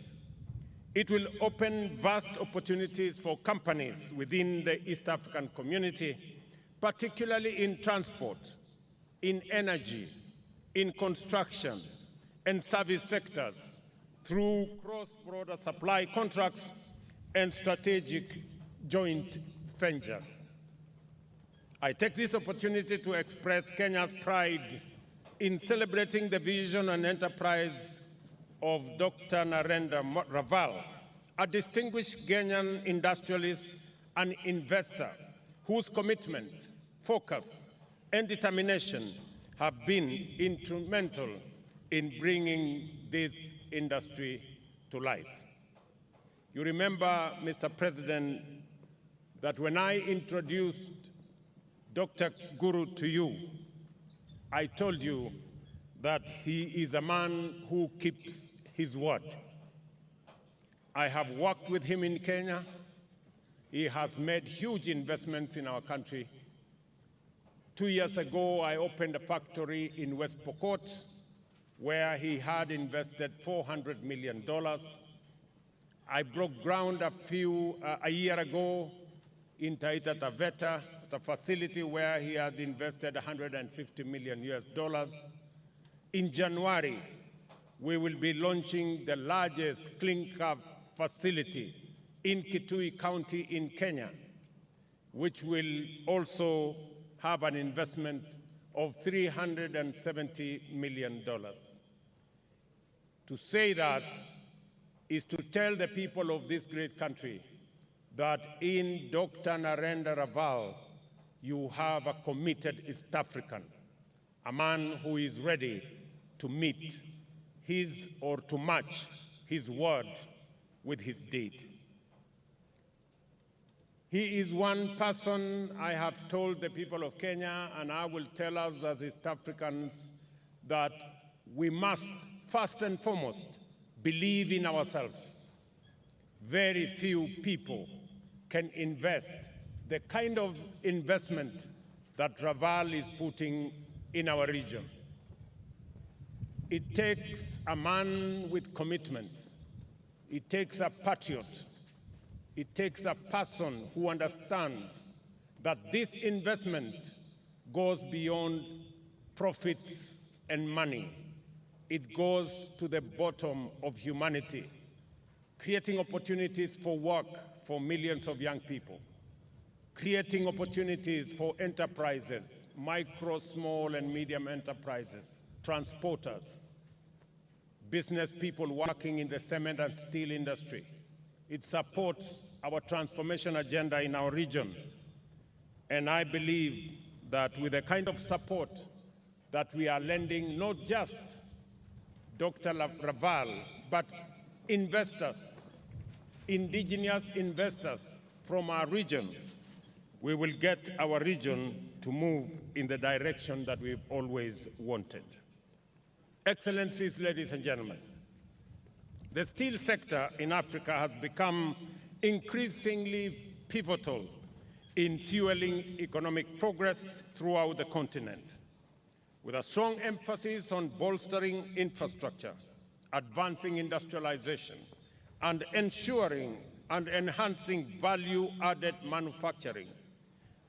it will open vast opportunities for companies within the East African community, particularly in transport, in energy, in construction, and service sectors through cross-border supply contracts and strategic joint ventures. I take this opportunity to express Kenya's pride in celebrating the vision and enterprise of Dr. Narendra Raval, a distinguished Kenyan industrialist and investor whose commitment, focus, and determination have been instrumental in bringing this industry to life. You remember, Mr. President, that when I introduced Dr. Guru to you, I told you that he is a man who keeps his word. I have worked with him in Kenya. He has made huge investments in our country. 2 years ago, I opened a factory in West Pokot where he had invested $400 million. I broke ground a year ago in Taita Taveta, at a facility where he had invested $150 million US. In January, we will be launching the largest clinker facility in Kitui County in Kenya, which will also have an investment of $370 million. To say that is to tell the people of this great country that in Dr. Narendra Raval, you have a committed East African, a man who is ready to meet his or to match his word with his deed. He is one person I have told the people of Kenya, and I will tell us as East Africans, that we must, first and foremost, believe in ourselves. Very few people can invest the kind of investment that Raval is putting in our region. It takes a man with commitment. It takes a patriot. It takes a person who understands that this investment goes beyond profits and money. It goes to the bottom of humanity, creating opportunities for work for millions of young people, creating opportunities for enterprises, micro, small, and medium enterprises, transporters, business people working in the cement and steel industry. It supports our transformation agenda in our region. And I believe that with the kind of support that we are lending, not just Dr. Raval, but investors, indigenous investors from our region, we will get our region to move in the direction that we've always wanted. Excellencies, ladies and gentlemen, the steel sector in Africa has become increasingly pivotal in fueling economic progress throughout the continent, with a strong emphasis on bolstering infrastructure, advancing industrialization, and ensuring and enhancing value-added manufacturing.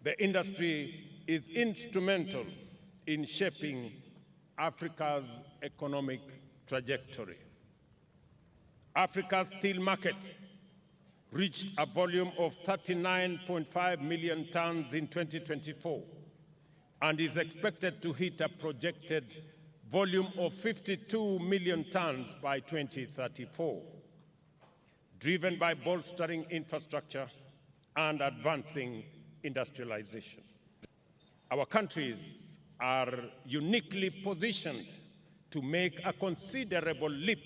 The industry is instrumental in shaping Africa's economic trajectory. Africa's steel market reached a volume of 39.5 million tons in 2024 and is expected to hit a projected volume of 52 million tons by 2034, driven by bolstering infrastructure and advancing industrialization. Our countries are uniquely positioned to make a considerable leap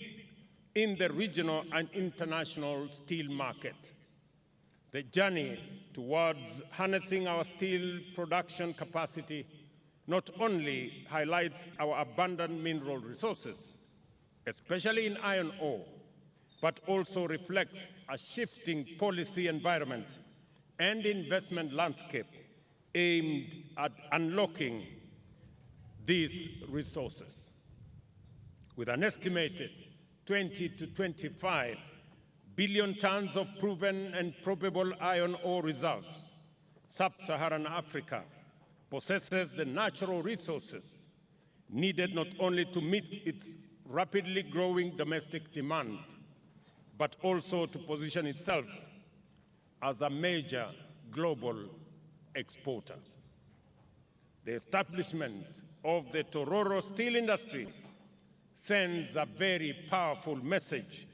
in the regional and international steel market. The journey towards harnessing our steel production capacity not only highlights our abundant mineral resources, especially in iron ore, but also reflects a shifting policy environment and investment landscape aimed at unlocking these resources. With an estimated 20 to 25 billion tons of proven and probable iron ore reserves, Sub-Saharan Africa possesses the natural resources needed not only to meet its rapidly growing domestic demand, but also to position itself as a major global exporter. The establishment of the Tororo steel industry sends a very powerful message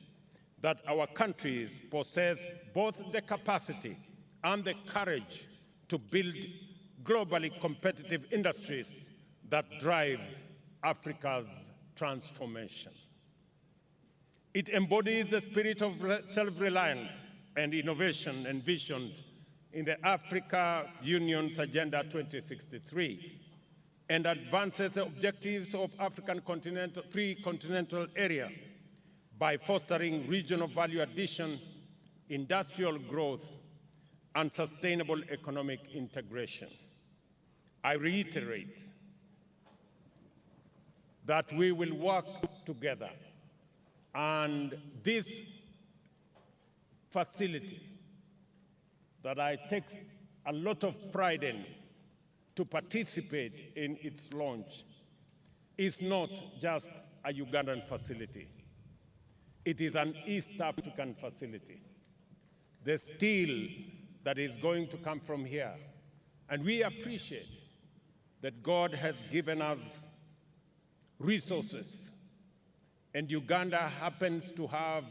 that our countries possess both the capacity and the courage to build globally competitive industries that drive Africa's transformation. It embodies the spirit of self-reliance and innovation envisioned in the Africa Union's Agenda 2063 and advances the objectives of African free continental area by fostering regional value addition, industrial growth, and sustainable economic integration. I reiterate that we will work together, and this facility that I take a lot of pride in to participate in its launch is not just a Ugandan facility. It is an East African facility. The steel that is going to come from here, and we appreciate that God has given us resources, and Uganda happens to have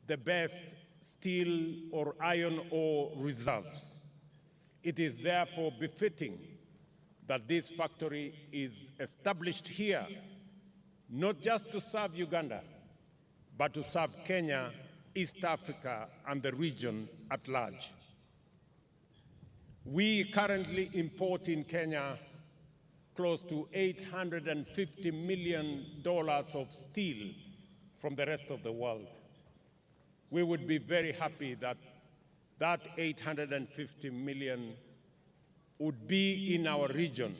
the best steel or iron ore reserves. It is therefore befitting that this factory is established here, not just to serve Uganda, but to serve Kenya, East Africa, and the region at large. We currently import in Kenya close to $850 million of steel from the rest of the world. We would be very happy that that $850 million would be in our region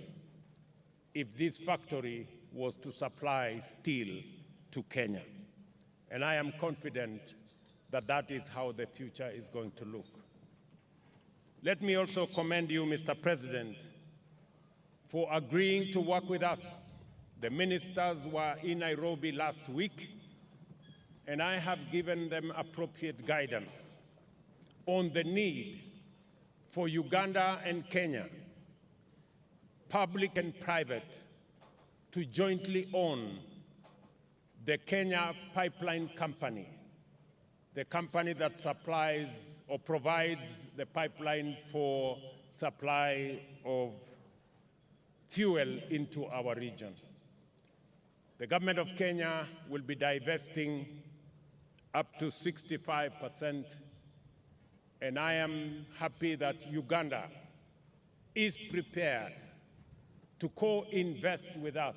if this factory was to supply steel to Kenya. And I am confident that that is how the future is going to look. Let me also commend you, Mr. President, for agreeing to work with us. The ministers were in Nairobi last week, and I have given them appropriate guidance on the need for Uganda and Kenya, public and private, to jointly own the Kenya Pipeline Company, the company that supplies or provides the pipeline for supply of fuel into our region. The government of Kenya will be divesting up to 65%, and I am happy that Uganda is prepared to co-invest with us,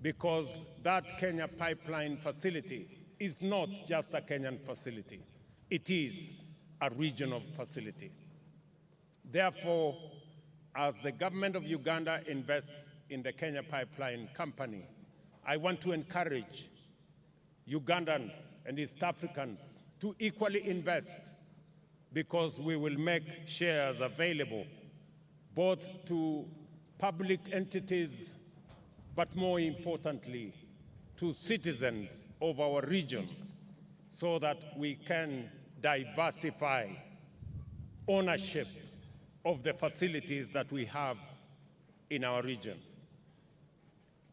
because that Kenya pipeline facility is not just a Kenyan facility. It is a regional facility. Therefore, as the government of Uganda invests in the Kenya Pipeline Company, I want to encourage Ugandans and East Africans to equally invest, because we will make shares available both to public entities, but more importantly, to citizens of our region, so that we can diversify ownership of the facilities that we have in our region.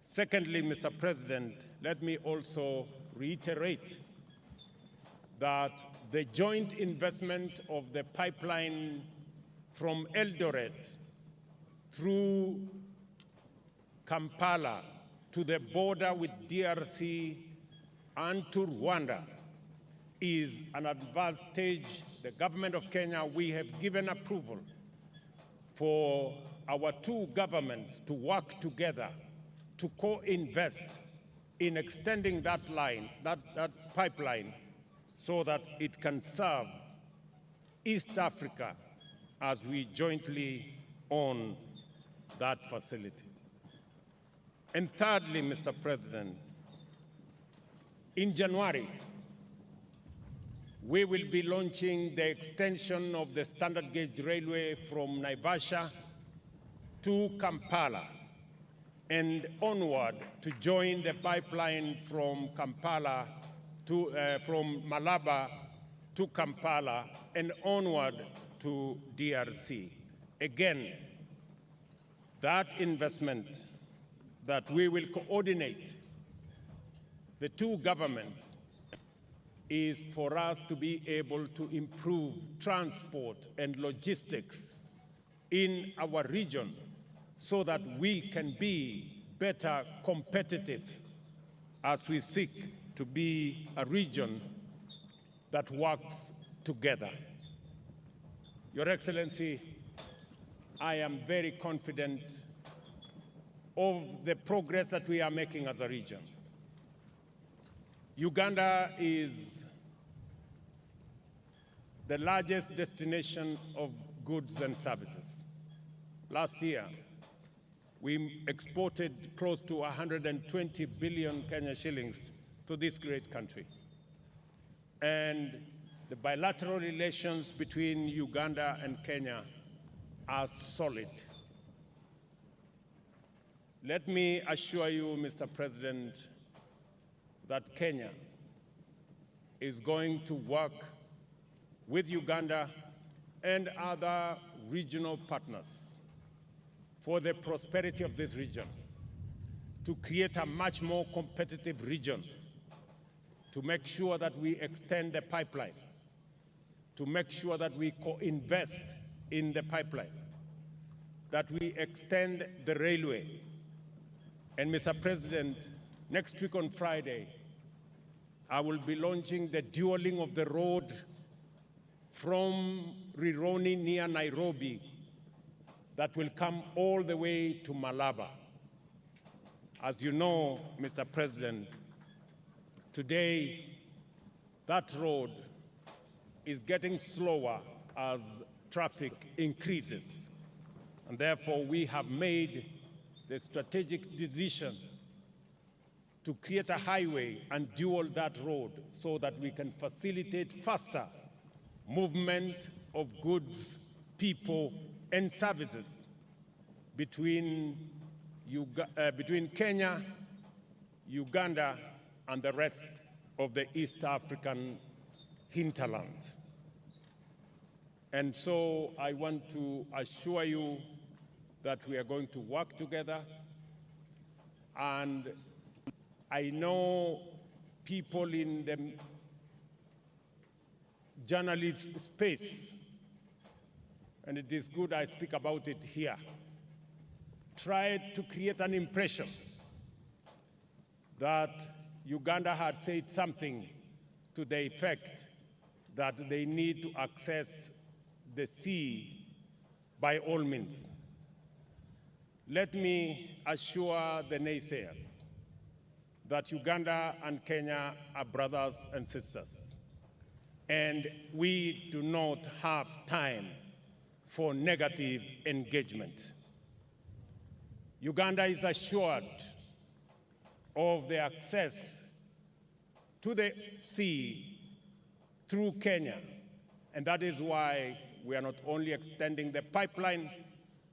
Secondly, Mr. President, let me also reiterate that the joint investment of the pipeline from Eldoret through Kampala to the border with DRC and to Rwanda is an advanced stage. The government of Kenya, we have given approval for our two governments to work together to co-invest in extending that line, that pipeline, so that it can serve East Africa as we jointly own that facility. And thirdly, Mr. President, in January, we will be launching the extension of the standard gauge railway from Naivasha to Kampala and onward to join the pipeline from Kampala to, from Malaba to Kampala and onward to DRC. Again, that investment that we will coordinate the two governments is for us to be able to improve transport and logistics in our region so that we can be better competitive as we seek to be a region that works together. Your Excellency, I am very confident of the progress that we are making as a region. Uganda is the largest destination of goods and services. Last year, we exported close to 120 billion Kenya shillings to this great country. And the bilateral relations between Uganda and Kenya are solid. Let me assure you, Mr. President, that Kenya is going to work with Uganda and other regional partners for the prosperity of this region, to create a much more competitive region, to make sure that we extend the pipeline, to make sure that we co-invest in the pipeline, that we extend the railway. And Mr. President, next week on Friday, I will be launching the dualing of the road from Rironi near Nairobi that will come all the way to Malaba. As you know, Mr. President, today that road is getting slower as traffic increases. And therefore, we have made the strategic decision to create a highway and dual that road so that we can facilitate faster movement of goods, people, and services between Kenya, Uganda, and the rest of the East African hinterland. And so I want to assure you that we are going to work together. And I know people in the journalist space, and it is good I speak about it here, tried to create an impression that Uganda had said something to the effect that they need to access the sea by all means. Let me assure the naysayers that Uganda and Kenya are brothers and sisters, and we do not have time for negative engagement. Uganda is assured of the access to the sea through Kenya, and that is why we are not only extending the pipeline,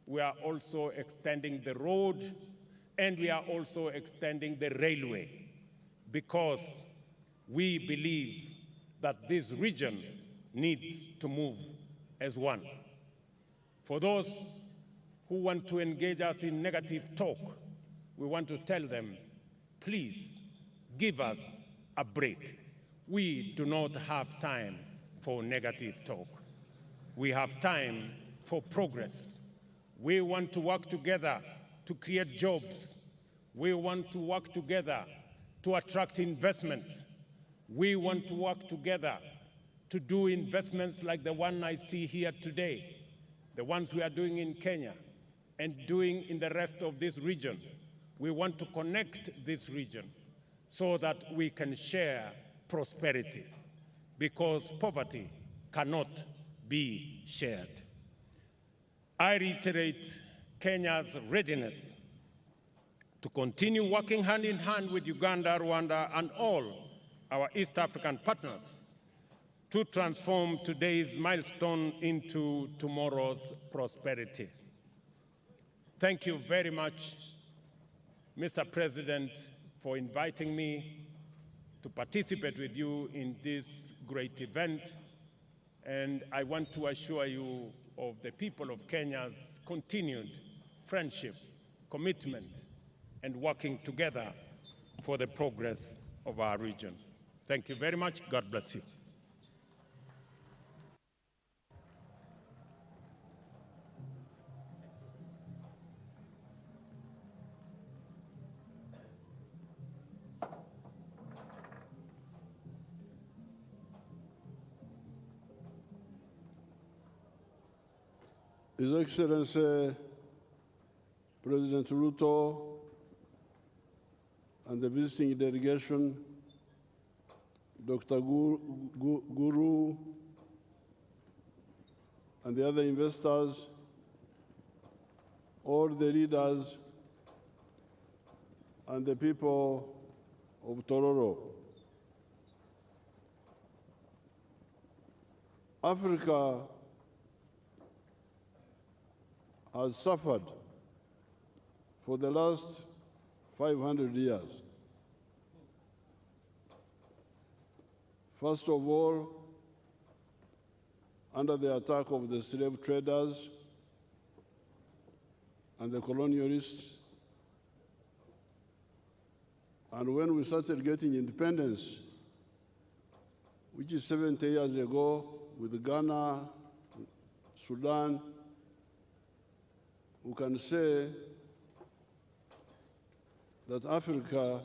we are also extending the road, and we are also extending the railway, because we believe that this region needs to move as one. For those who want to engage us in negative talk, we want to tell them, please give us a break. We do not have time for negative talk. We have time for progress. We want to work together to create jobs. We want to work together to attract investment. We want to work together to do investments like the one I see here today, the ones we are doing in Kenya and doing in the rest of this region. We want to connect this region so that we can share prosperity, because poverty cannot be shared. I reiterate Kenya's readiness to continue working hand in hand with Uganda, Rwanda, and all our East African partners to transform today's milestone into tomorrow's prosperity. Thank you very much, Mr. President, for inviting me to participate with you in this great event. And I want to assure you of the people of Kenya's continued friendship, commitment, and working together for the progress of our region. Thank you very much. God bless you. His Excellency President Ruto, and the visiting delegation, Dr. Guru, and the other investors, all the leaders, and the people of Tororo. Africa has suffered for the last 500 years. First of all, under the attack of the slave traders and the colonialists. And when we started getting independence, which is 70 years ago, with Ghana, Sudan, we can say that Africa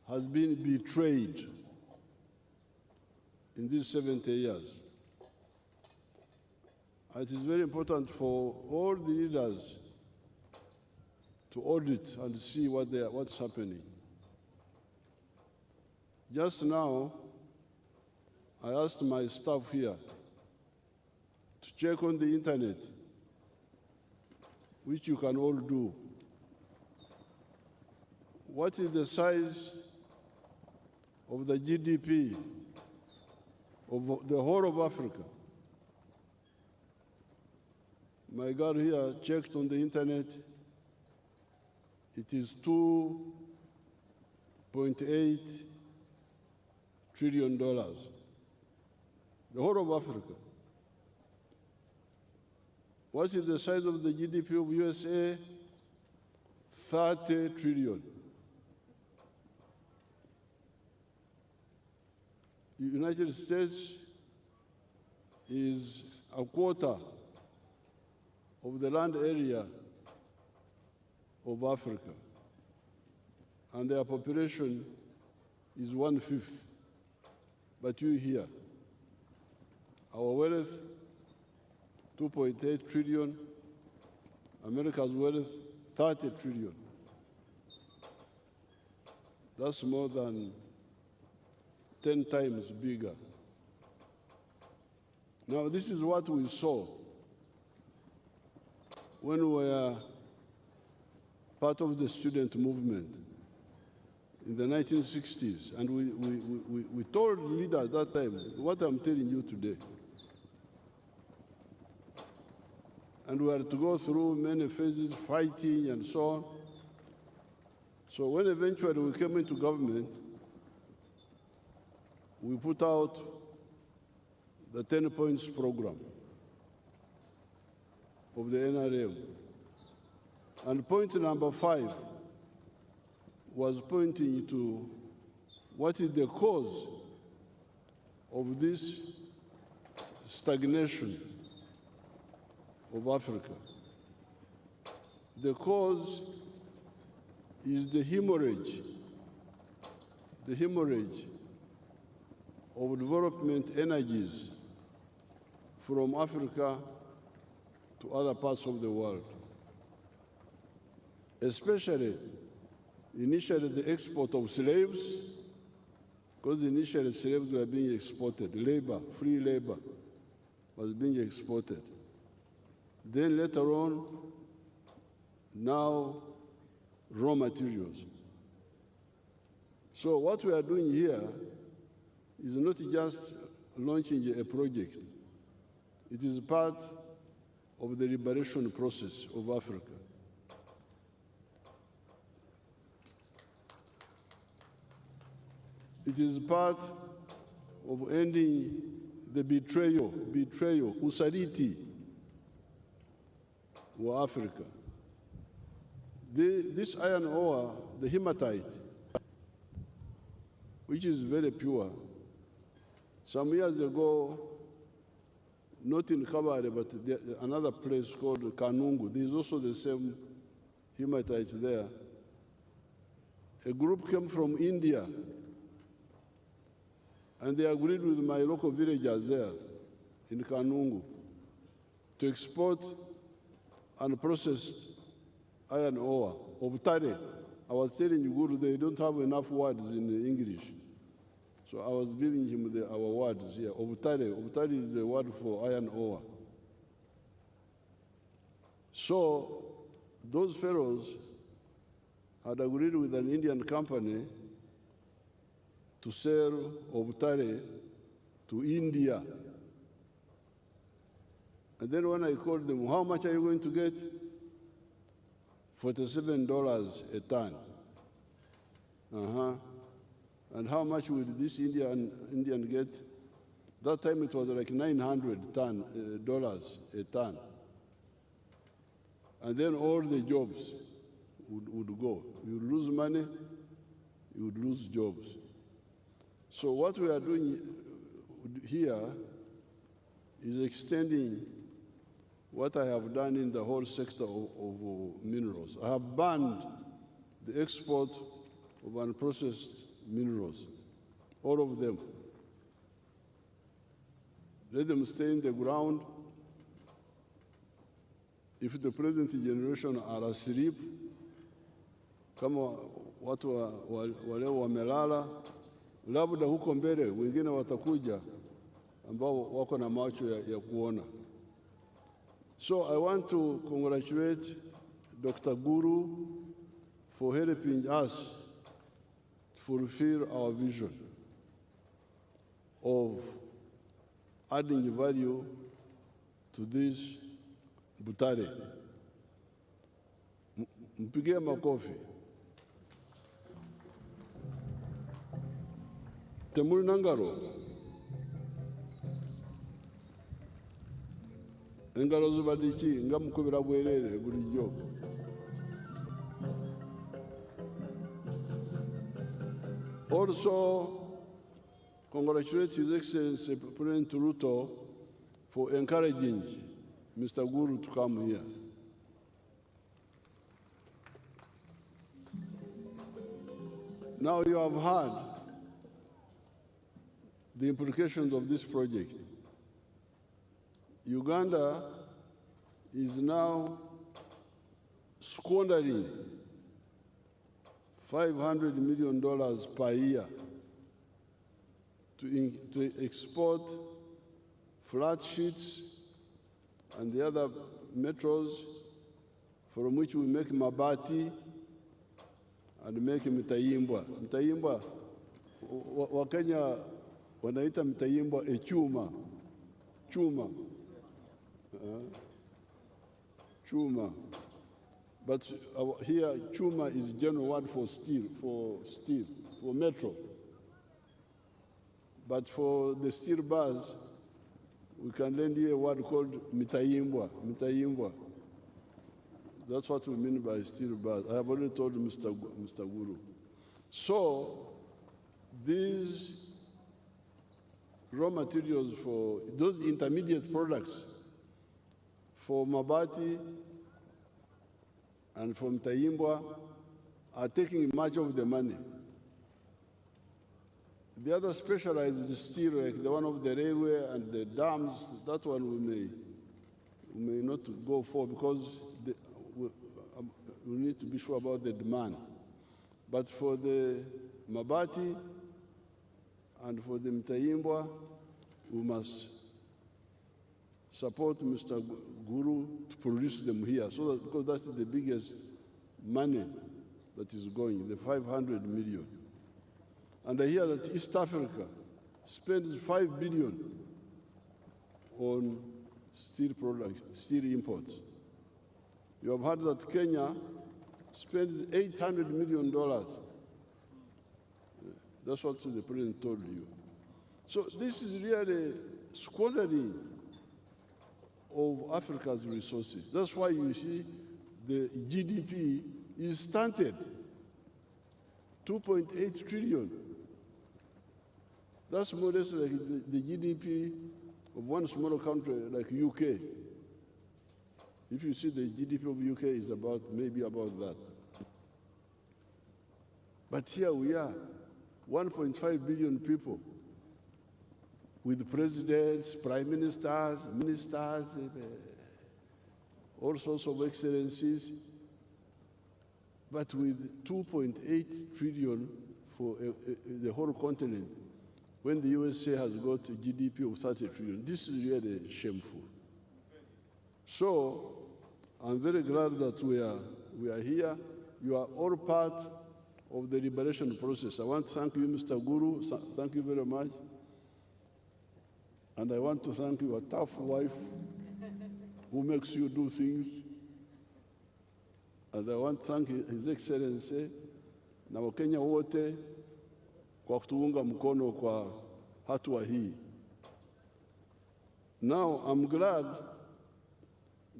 has been betrayed in these 70 years. It is very important for all the leaders to audit and see what's happening. Just now, I asked my staff here to check on the internet, which you can all do. What is the size of the GDP of the whole of Africa? My girl here checked on the internet. It is $2.8 trillion. The whole of Africa. What is the size of the GDP of USA? 30 trillion. The United States is a quarter of the land area of Africa, and their population is 1/5. But you here, our wealth, 2.8 trillion, America's wealth, 30 trillion. That's more than 10 times bigger. Now, this is what we saw when we were part of the student movement in the 1960s. And we told leaders at that time what I'm telling you today. And we had to go through many phases, fighting and so on. So when eventually we came into government, we put out the 10 points program of the NRM. And point number 5 was pointing to what is the cause of this stagnation of Africa. The cause is the hemorrhage of development energies from Africa to other parts of the world. Especially, initially the export of slaves, because initially slaves were being exported, labor, free labor was being exported. Then later on, now raw materials. So what we are doing here is not just launching a project. It is part of the liberation process of Africa. It is part of ending the betrayal, usaliti of Africa. This iron ore, the hematite, which is very pure, some years ago, not in Kabale, but another place called Kanungu, there's also the same hematite there. A group came from India, and they agreed with my local villagers there in Kanungu to export unprocessed iron ore of Tare, I was telling Guru they don't have enough words in English. So I was giving him our words here. Obutare. Obutare is the word for iron ore. So those fellows had agreed with an Indian company to sell Obutare to India. And then when I called them, how much are you going to get? $47 a ton. And how much would this Indian get? That time it was like $900 a ton. And then all the jobs would go. You would lose money, you would lose jobs. So what we are doing here is extending what I have done in the whole sector of minerals. I have banned the export of unprocessed minerals, all of them. Let them stay in the ground. If the present generation are asleep, kama watu wale wamelala, labda huko mbele wengine watakuja ambao wako na macho ya kuona. So I want to congratulate Dr. Guru for helping us fulfill our vision of adding value to this Butare. Mpigie makofi. Temuri nangaro. Engalo zubadichi ngamukubira bwerere bulijjo. Also, congratulate His Excellency President Ruto for encouraging Mr. Guru to come here. Now you have heard the implications of this project. Uganda is now squandering $500 million per year to export flat sheets and the other metals from which we make mabati and make mtayimbwa. Mtayimbwa, Wakenya wanaita mtayimbwa chuma. Chuma. But here, chuma is general word for steel, for metal. But for the steel bars, we can lend here a word called mitayimbwa. That's what we mean by steel bars. I have already told Mr. Guru. So these raw materials for those intermediate products for mabati and from Tayimbwa are taking much of the money. The other specialized steel, like the one of the railway and the dams, that one we may not go for because we need to be sure about the demand. But for the mabati and for the Mtayimbwa, we must support Mr. Guru to produce them here, so that, because that's the biggest money that is going, the 500 million. And I hear that East Africa spends $5 billion on steel products, steel imports. You have heard that Kenya spends $800 million. That's what the president told you. So this is really squandering of Africa's resources. That's why you see the GDP is stunted, 2.8 trillion. That's more or less like the GDP of one small country like UK. If you see the GDP of UK is maybe about that. But here we are, 1.5 billion people, with presidents, prime ministers, ministers, all sorts of excellencies. But with 2.8 trillion for the whole continent, when the USA has got a GDP of 30 trillion, this is really shameful. So I'm very glad that we are here. You are all part of the liberation process. I want to thank you, Mr. Guru. Thank you very much. And I want to thank your tough wife who makes you do things. And I want to thank His Excellency na Wakenya wote kwa kutuunga mkono kwa hatua hii. Now I'm glad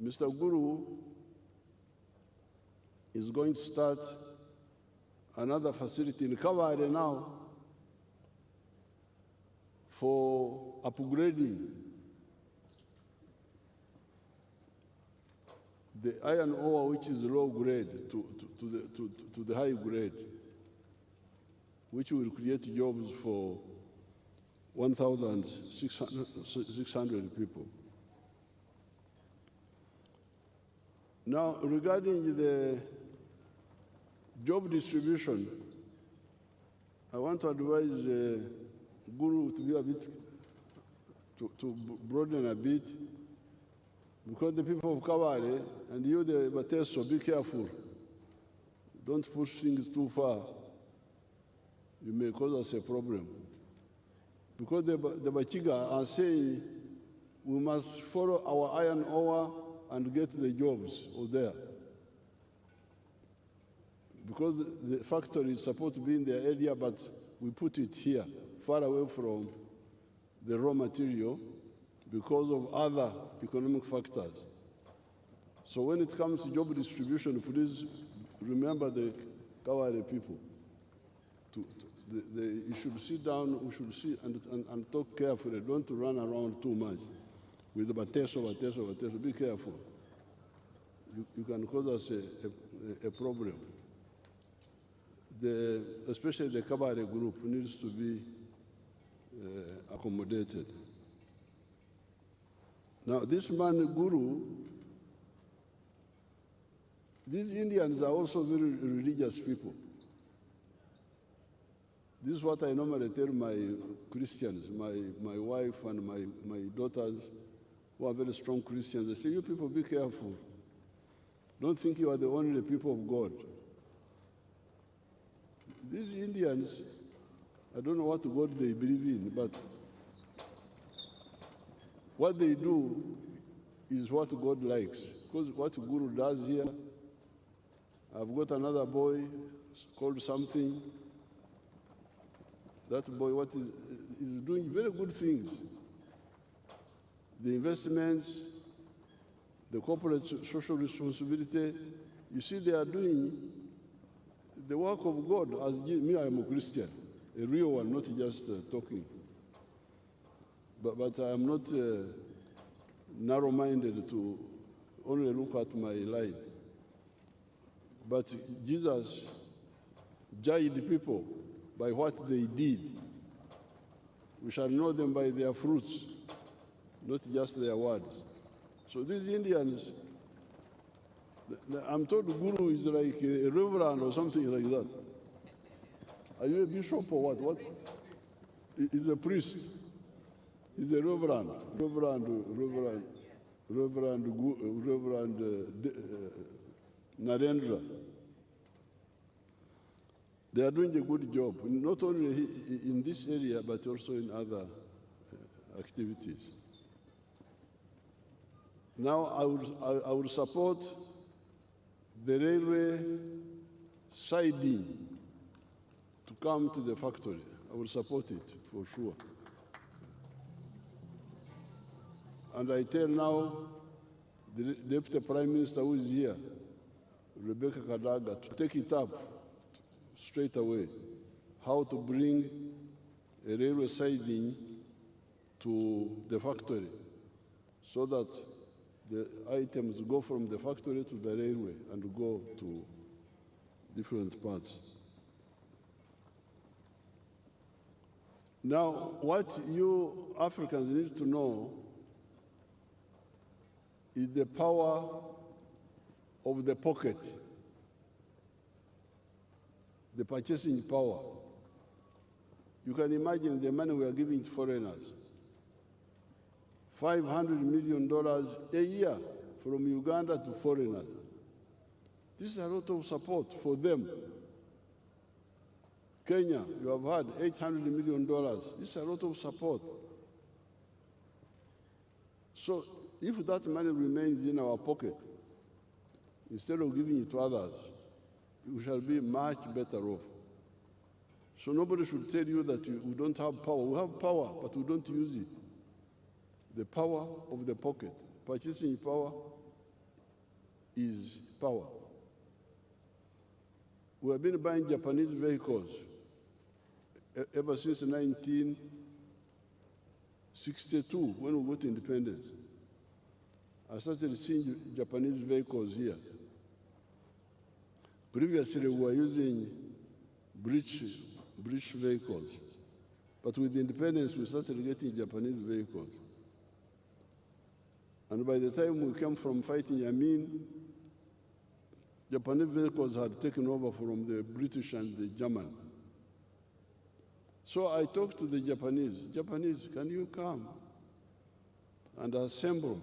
Mr. Guru is going to start another facility in Kaware now for upgrading the iron ore, which is low grade, to the high grade, which will create jobs for 1,600 people. Now, regarding the job distribution, I want to advise Guru to be a bit, to broaden a bit, because the people of Kaware and you, the Bateso, be careful. Don't push things too far. You may cause us a problem. Because the Bachiga are saying we must follow our iron ore and get the jobs over there. Because the factory is supposed to be in the area, but we put it here, far away from the raw material, because of other economic factors. So when it comes to job distribution, please remember the Kaware people. You should sit down, we should sit and talk carefully. Don't run around too much with the Bateso. Be careful. You can cause us a problem. Especially the Kaware group needs to be accommodated. Now, this man, Guru, these Indians are also very religious people. This is what I normally tell my Christians, my wife and my daughters, who are very strong Christians. They say, you people, be careful. Don't think you are the only people of God. These Indians, I don't know what God they believe in, but what they do is what God likes. Because what Guru does here, I've got another boy called something. That boy, is doing very good things. The investments, the corporate social responsibility, you see they are doing the work of God. As me, I am a Christian, a real one, not just talking. But I am not narrow-minded to only look at my life. But Jesus judged people by what they did. We shall know them by their fruits, not just their words. So these Indians, I'm told Guru is like a reverend or something like that. Are you a bishop or what? He's a priest. He's a reverend Narendra. They are doing a good job, not only in this area, but also in other activities. Now, I will support the railway siding to come to the factory. I will support it for sure. And I tell now the Deputy Prime Minister who is here, Rebecca Kadaga, to take it up straight away, how to bring a railway siding to the factory so that the items go from the factory to the railway and go to different parts. Now, what you Africans need to know is the power of the pocket. the purchasing power. You can imagine the money we are giving to foreigners. $500 million a year from Uganda to foreigners. This is a lot of support for them. Kenya, you have had $800 million. This is a lot of support. So if that money remains in our pocket, instead of giving it to others, we shall be much better off. So nobody should tell you that we don't have power. We have power, but we don't use it. The power of the pocket. Purchasing power is power. We have been buying Japanese vehicles ever since 1962, when we got independence. I started seeing Japanese vehicles here. Previously, we were using British vehicles. But with independence, we started getting Japanese vehicles. And by the time we came from fighting Amin, Japanese vehicles had taken over from the British and the German. So I talked to the Japanese, can you come and assemble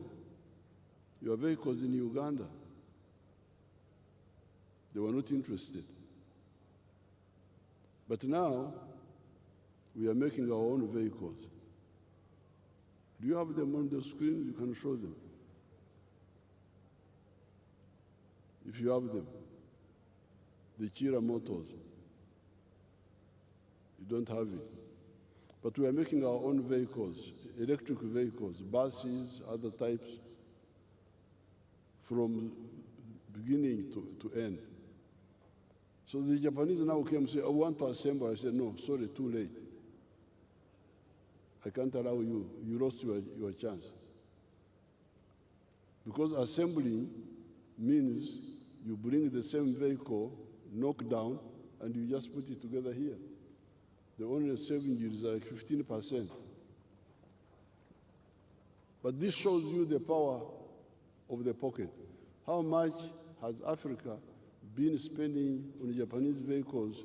your vehicles in Uganda? They were not interested. But now, we are making our own vehicles. Do you have them on the screen? You can show them. If you have them. The Chira Motors. You don't have it. But we are making our own vehicles, electric vehicles, buses, other types, from beginning to end. So the Japanese now came and say, I want to assemble. I said, no, sorry, too late. I can't allow you. You lost your chance. Because assembling means you bring the same vehicle, knock down, and you just put it together here. The only saving is like 15%. But this shows you the power of the pocket. How much has Africa been spending on Japanese vehicles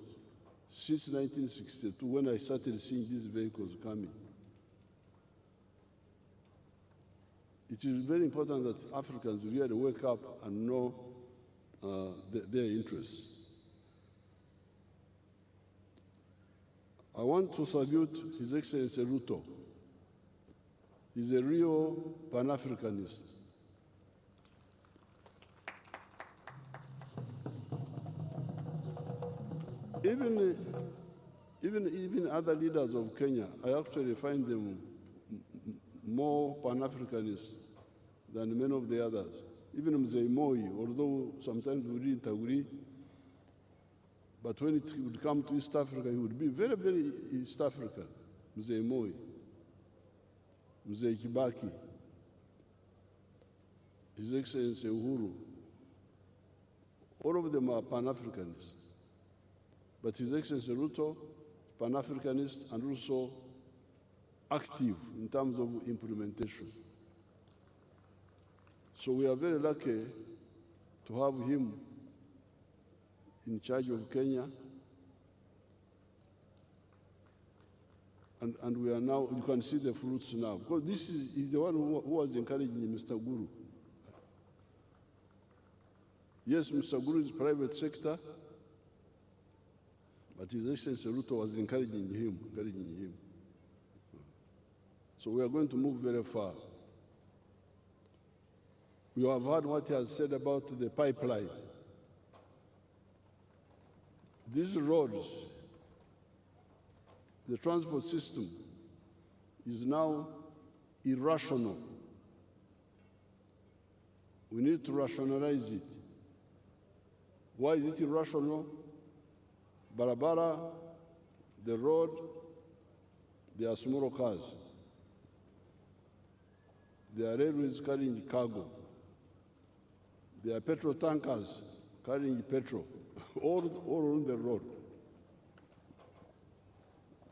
since 1962, when I started seeing these vehicles coming? It is very important that Africans really wake up and know their interests. I want to salute His Excellency Ruto. He's a real Pan-Africanist. Even other leaders of Kenya, I actually find them more Pan-Africanist than many of the others. Even Mzee Moi, although sometimes we didn't agree, but when it would come to East Africa, he would be very, very East African. Mzee Moi, Mzee Kibaki, His Excellency Uhuru, all of them are Pan-Africanists. But His Excellency Ruto, Pan-Africanist and also active in terms of implementation. So we are very lucky to have him in charge of Kenya. And we are now, you can see the fruits now. Because this is the one who was encouraging Mr. Guru. Yes, Mr. Guru is private sector, but His Excellency Ruto was encouraging him. So we are going to move very far. You have heard what he has said about the pipeline. These roads, the transport system is now irrational. We need to rationalize it. Why is it irrational? Barabara, the road, they are small cars. They are railways carrying cargo. They are petrol tankers carrying petrol, all on the road.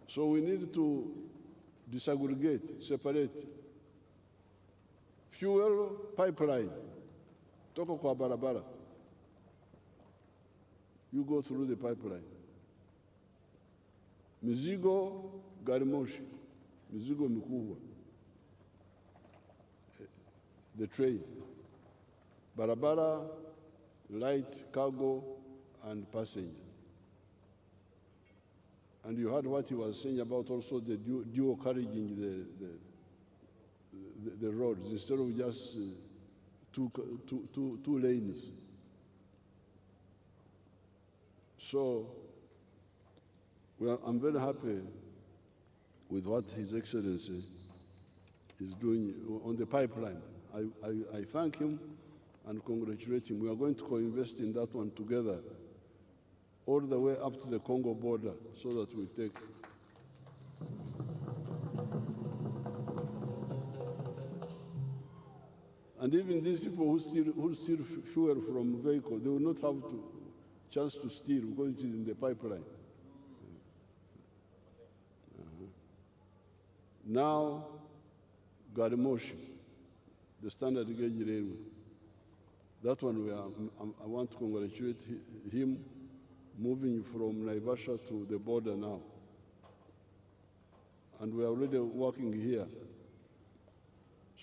So we need to disaggregate, separate. Fuel pipeline, toko kwa barabara. You go through the pipeline. Mizigo, gari moshi, mizigo mikubwa, the train, barabara, light cargo and passenger. And you heard what he was saying about also the dual carriaging the roads instead of just two lanes. So I'm very happy with what His Excellency is doing on the pipeline. I thank him and congratulate him. We are going to co-invest in that one together, all the way up to the Congo border, so that we take. And even these people who steal fuel from vehicles, they will not have chance to steal because it is in the pipeline. Now, Garimoshi, the standard gauge railway. That one I want to congratulate him, moving from Naivasha to the border now. And we are already working here.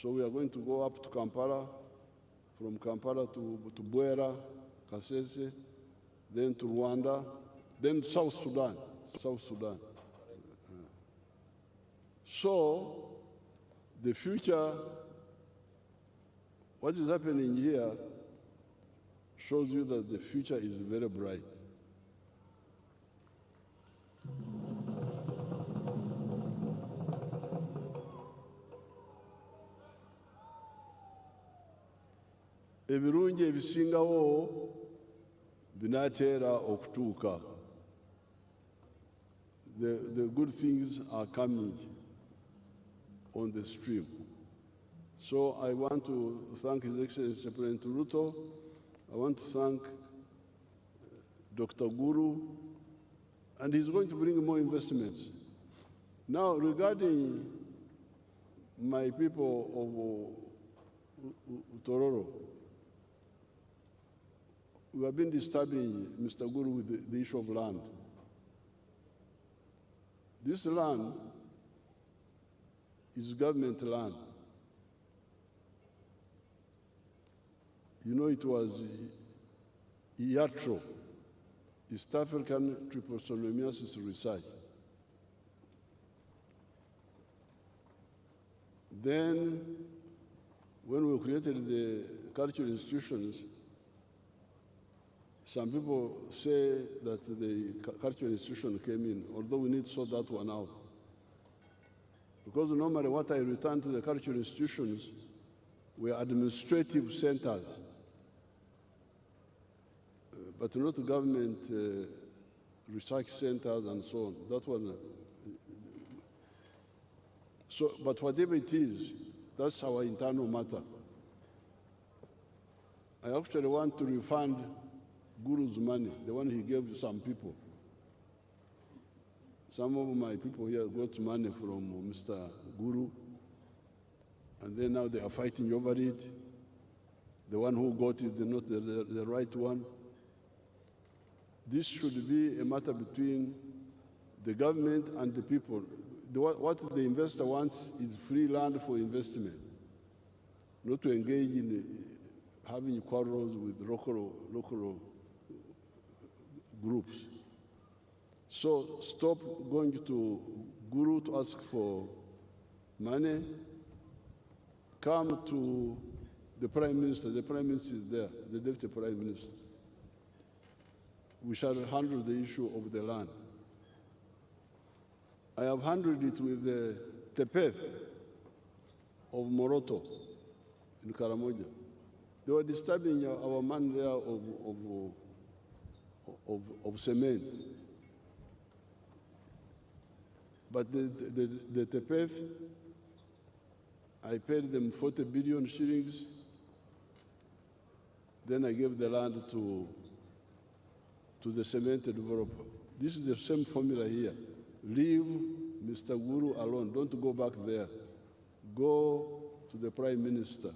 So we are going to go up to Kampala, from Kampala to Bwera, Kasese, then to Rwanda, then South Sudan. So the future, what is happening here shows you that the future is very bright. Ebirungi ebisingawo binatera okutuuka. The good things are coming on the stream. So I want to thank His Excellency President Ruto. I want to thank Dr. Guru, and he's going to bring more investments. Now, regarding my people of Tororo, we have been disturbing Mr. Guru with the issue of land. This land is government land. You know, it was IATRO, East African Trypanosomiasis Research. Then, when we created the cultural institutions, some people say that the cultural institution came in, although we need to sort that one out. Because normally what I return to the cultural institutions were administrative centers, but not government research centers and so on. That one. So, but whatever it is, that's our internal matter. I actually want to refund Guru's money, the one he gave to some people. Some of my people here got money from Mr. Guru, and then now they are fighting over it. The one who got it is not the right one. This should be a matter between the government and the people. What the investor wants is free land for investment, not to engage in having quarrels with local groups. So stop going to Guru to ask for money. Come to the Prime Minister. The Prime Minister is there, the Deputy Prime Minister. We shall handle the issue of the land. I have handled it with the Tepeth of Moroto in Karamoja. They were disturbing our man there of cement. But the Tepeth, I paid them 40 billion shillings. Then I gave the land to the cement developer. This is the same formula here. Leave Mr. Guru alone. Don't go back there. Go to the Prime Minister.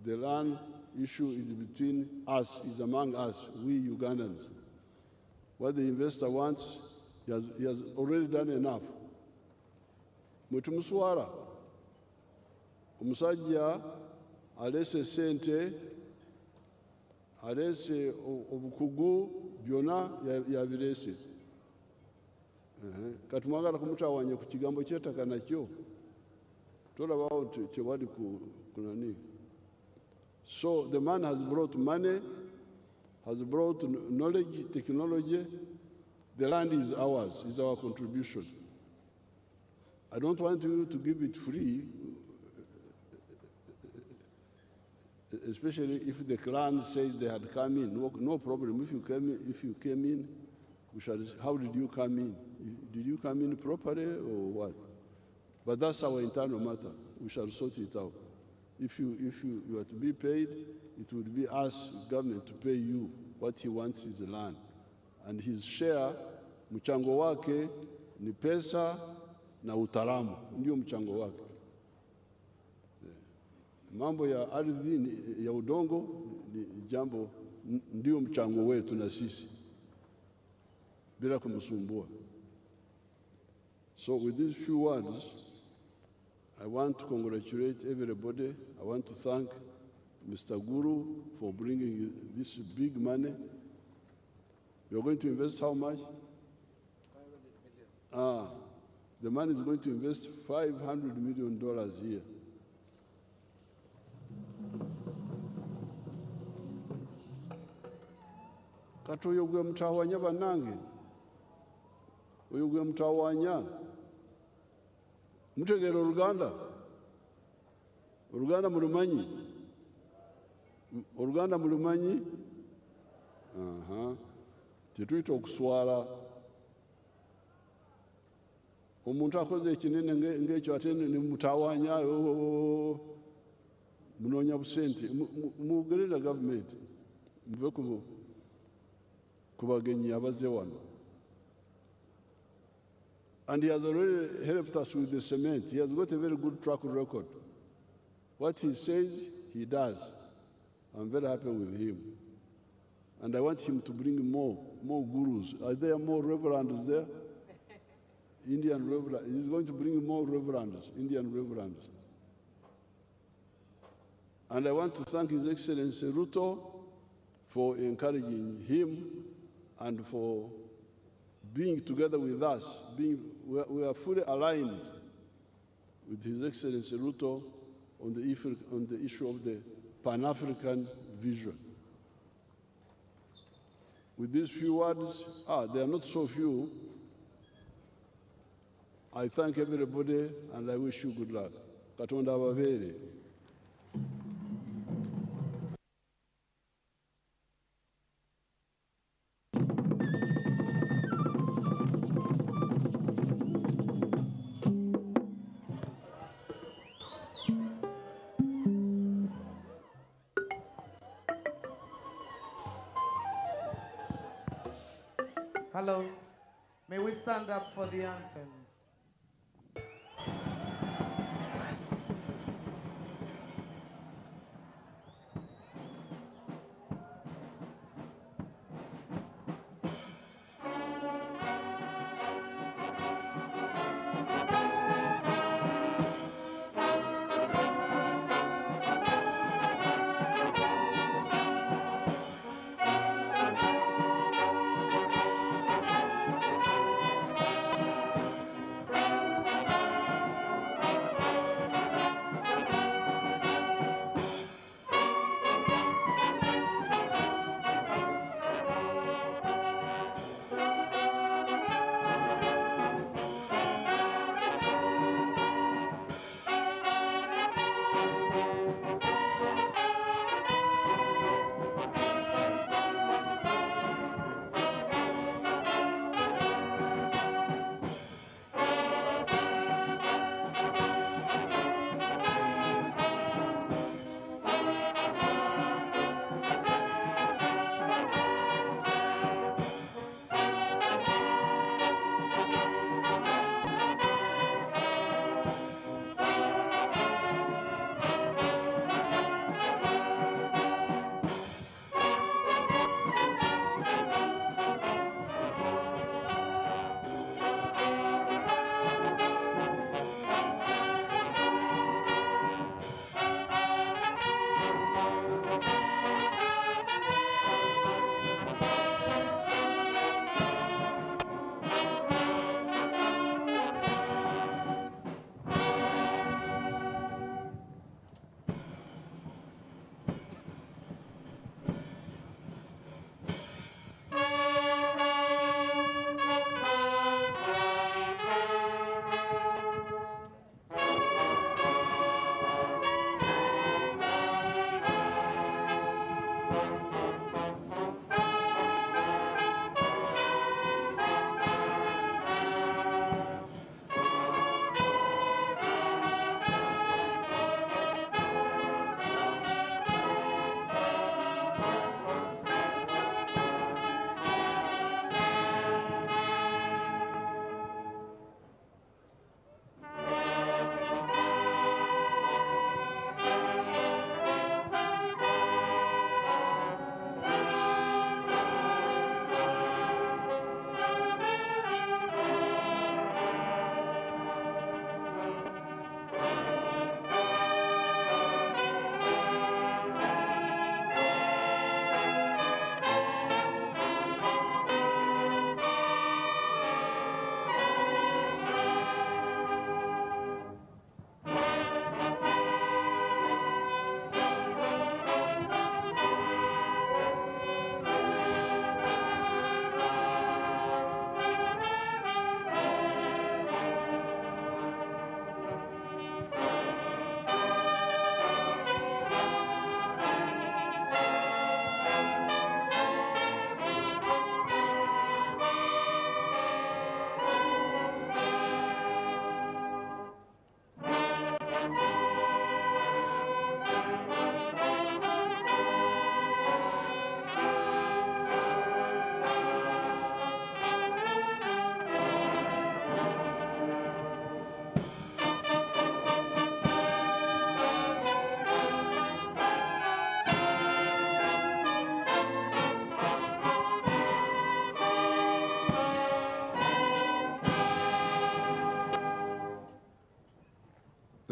The land issue is between us, is among us, we Ugandans. What the investor wants, He has already done enough. Mwetumuswara, omusajja alese sente, alese obukugu, byonna yabirese. Kati mwagala kumutawanya ku kigambo ky'ettaka nakyo. Tolabawo tewali kunani. So the man has brought money, has brought knowledge, technology. The land is ours, is our contribution. I don't want you to give it free, especially if the clan says they had come in. No problem. If you came in, we shall. How did you come in? Did you come in properly or what? But that's our internal matter. We shall sort it out. If you are to be paid, it would be us, government, to pay you. What he wants is the land. And his share, mchango wake, ni pesa na utaalamu. Ndio mchango wake. Mambo ya ardhi ya udongo ni jambo, ndio mchango wetu na sisi, bila kumsumbua. So with these few words, I want to congratulate everybody. I want to thank Mr. Guru for bringing this big money. You're going to invest how much? 500 million. The man is going to invest $500 million here. Kati oyo gwe mutawanya bannange, oyo gwe mutawanya. Mutegeera Oluganda? Oluganda mulumanyi? Oluganda mulumanyi? Tetuyita okuswala. Omuntu akoze ekinene ng'ekyo ate ne mutawanya, munoonya busente. Mugerera gavumenti, muve ku bagenyi abazze wano. And he has already helped us with the cement. He has got a very good track record. What he says, he does. I'm very happy with him. And I want him to bring more gurus. Are there more reverends there? Indian reverends. He's going to bring more reverends, Indian reverends. And I want to thank His Excellency Ruto for encouraging him and for being together with us. We are fully aligned with His Excellency Ruto on the issue of the Pan-African vision. With these few words, they are not so few. I thank everybody and I wish you good luck. Katonda ababeere. Hello, may we stand up for the anthems?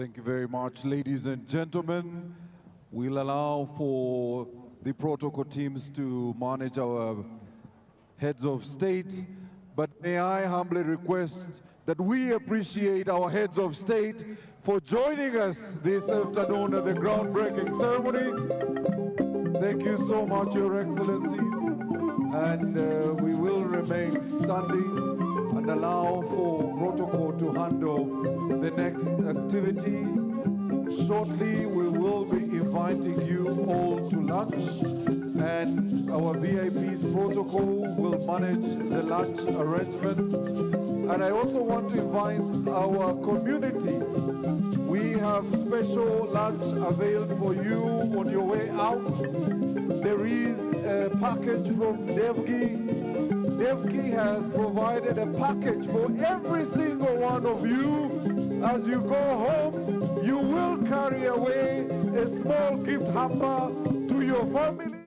Thank you very much, ladies and gentlemen. We'll allow for the protocol teams to manage our heads of state, but may I humbly request that we appreciate our heads of state for joining us this afternoon at the groundbreaking ceremony. Thank you so much, Your Excellencies, and we will remain standing and allow for protocol to handle the next activity. Shortly, we will be inviting you all to lunch, and our VIPs protocol will manage the lunch arrangement. And I also want to invite our community. We have special lunch available for you on your way out. There is a package from DevKey. DevKey has provided a package for every single one of you. As you go home, you will carry away a small gift hamper to your family.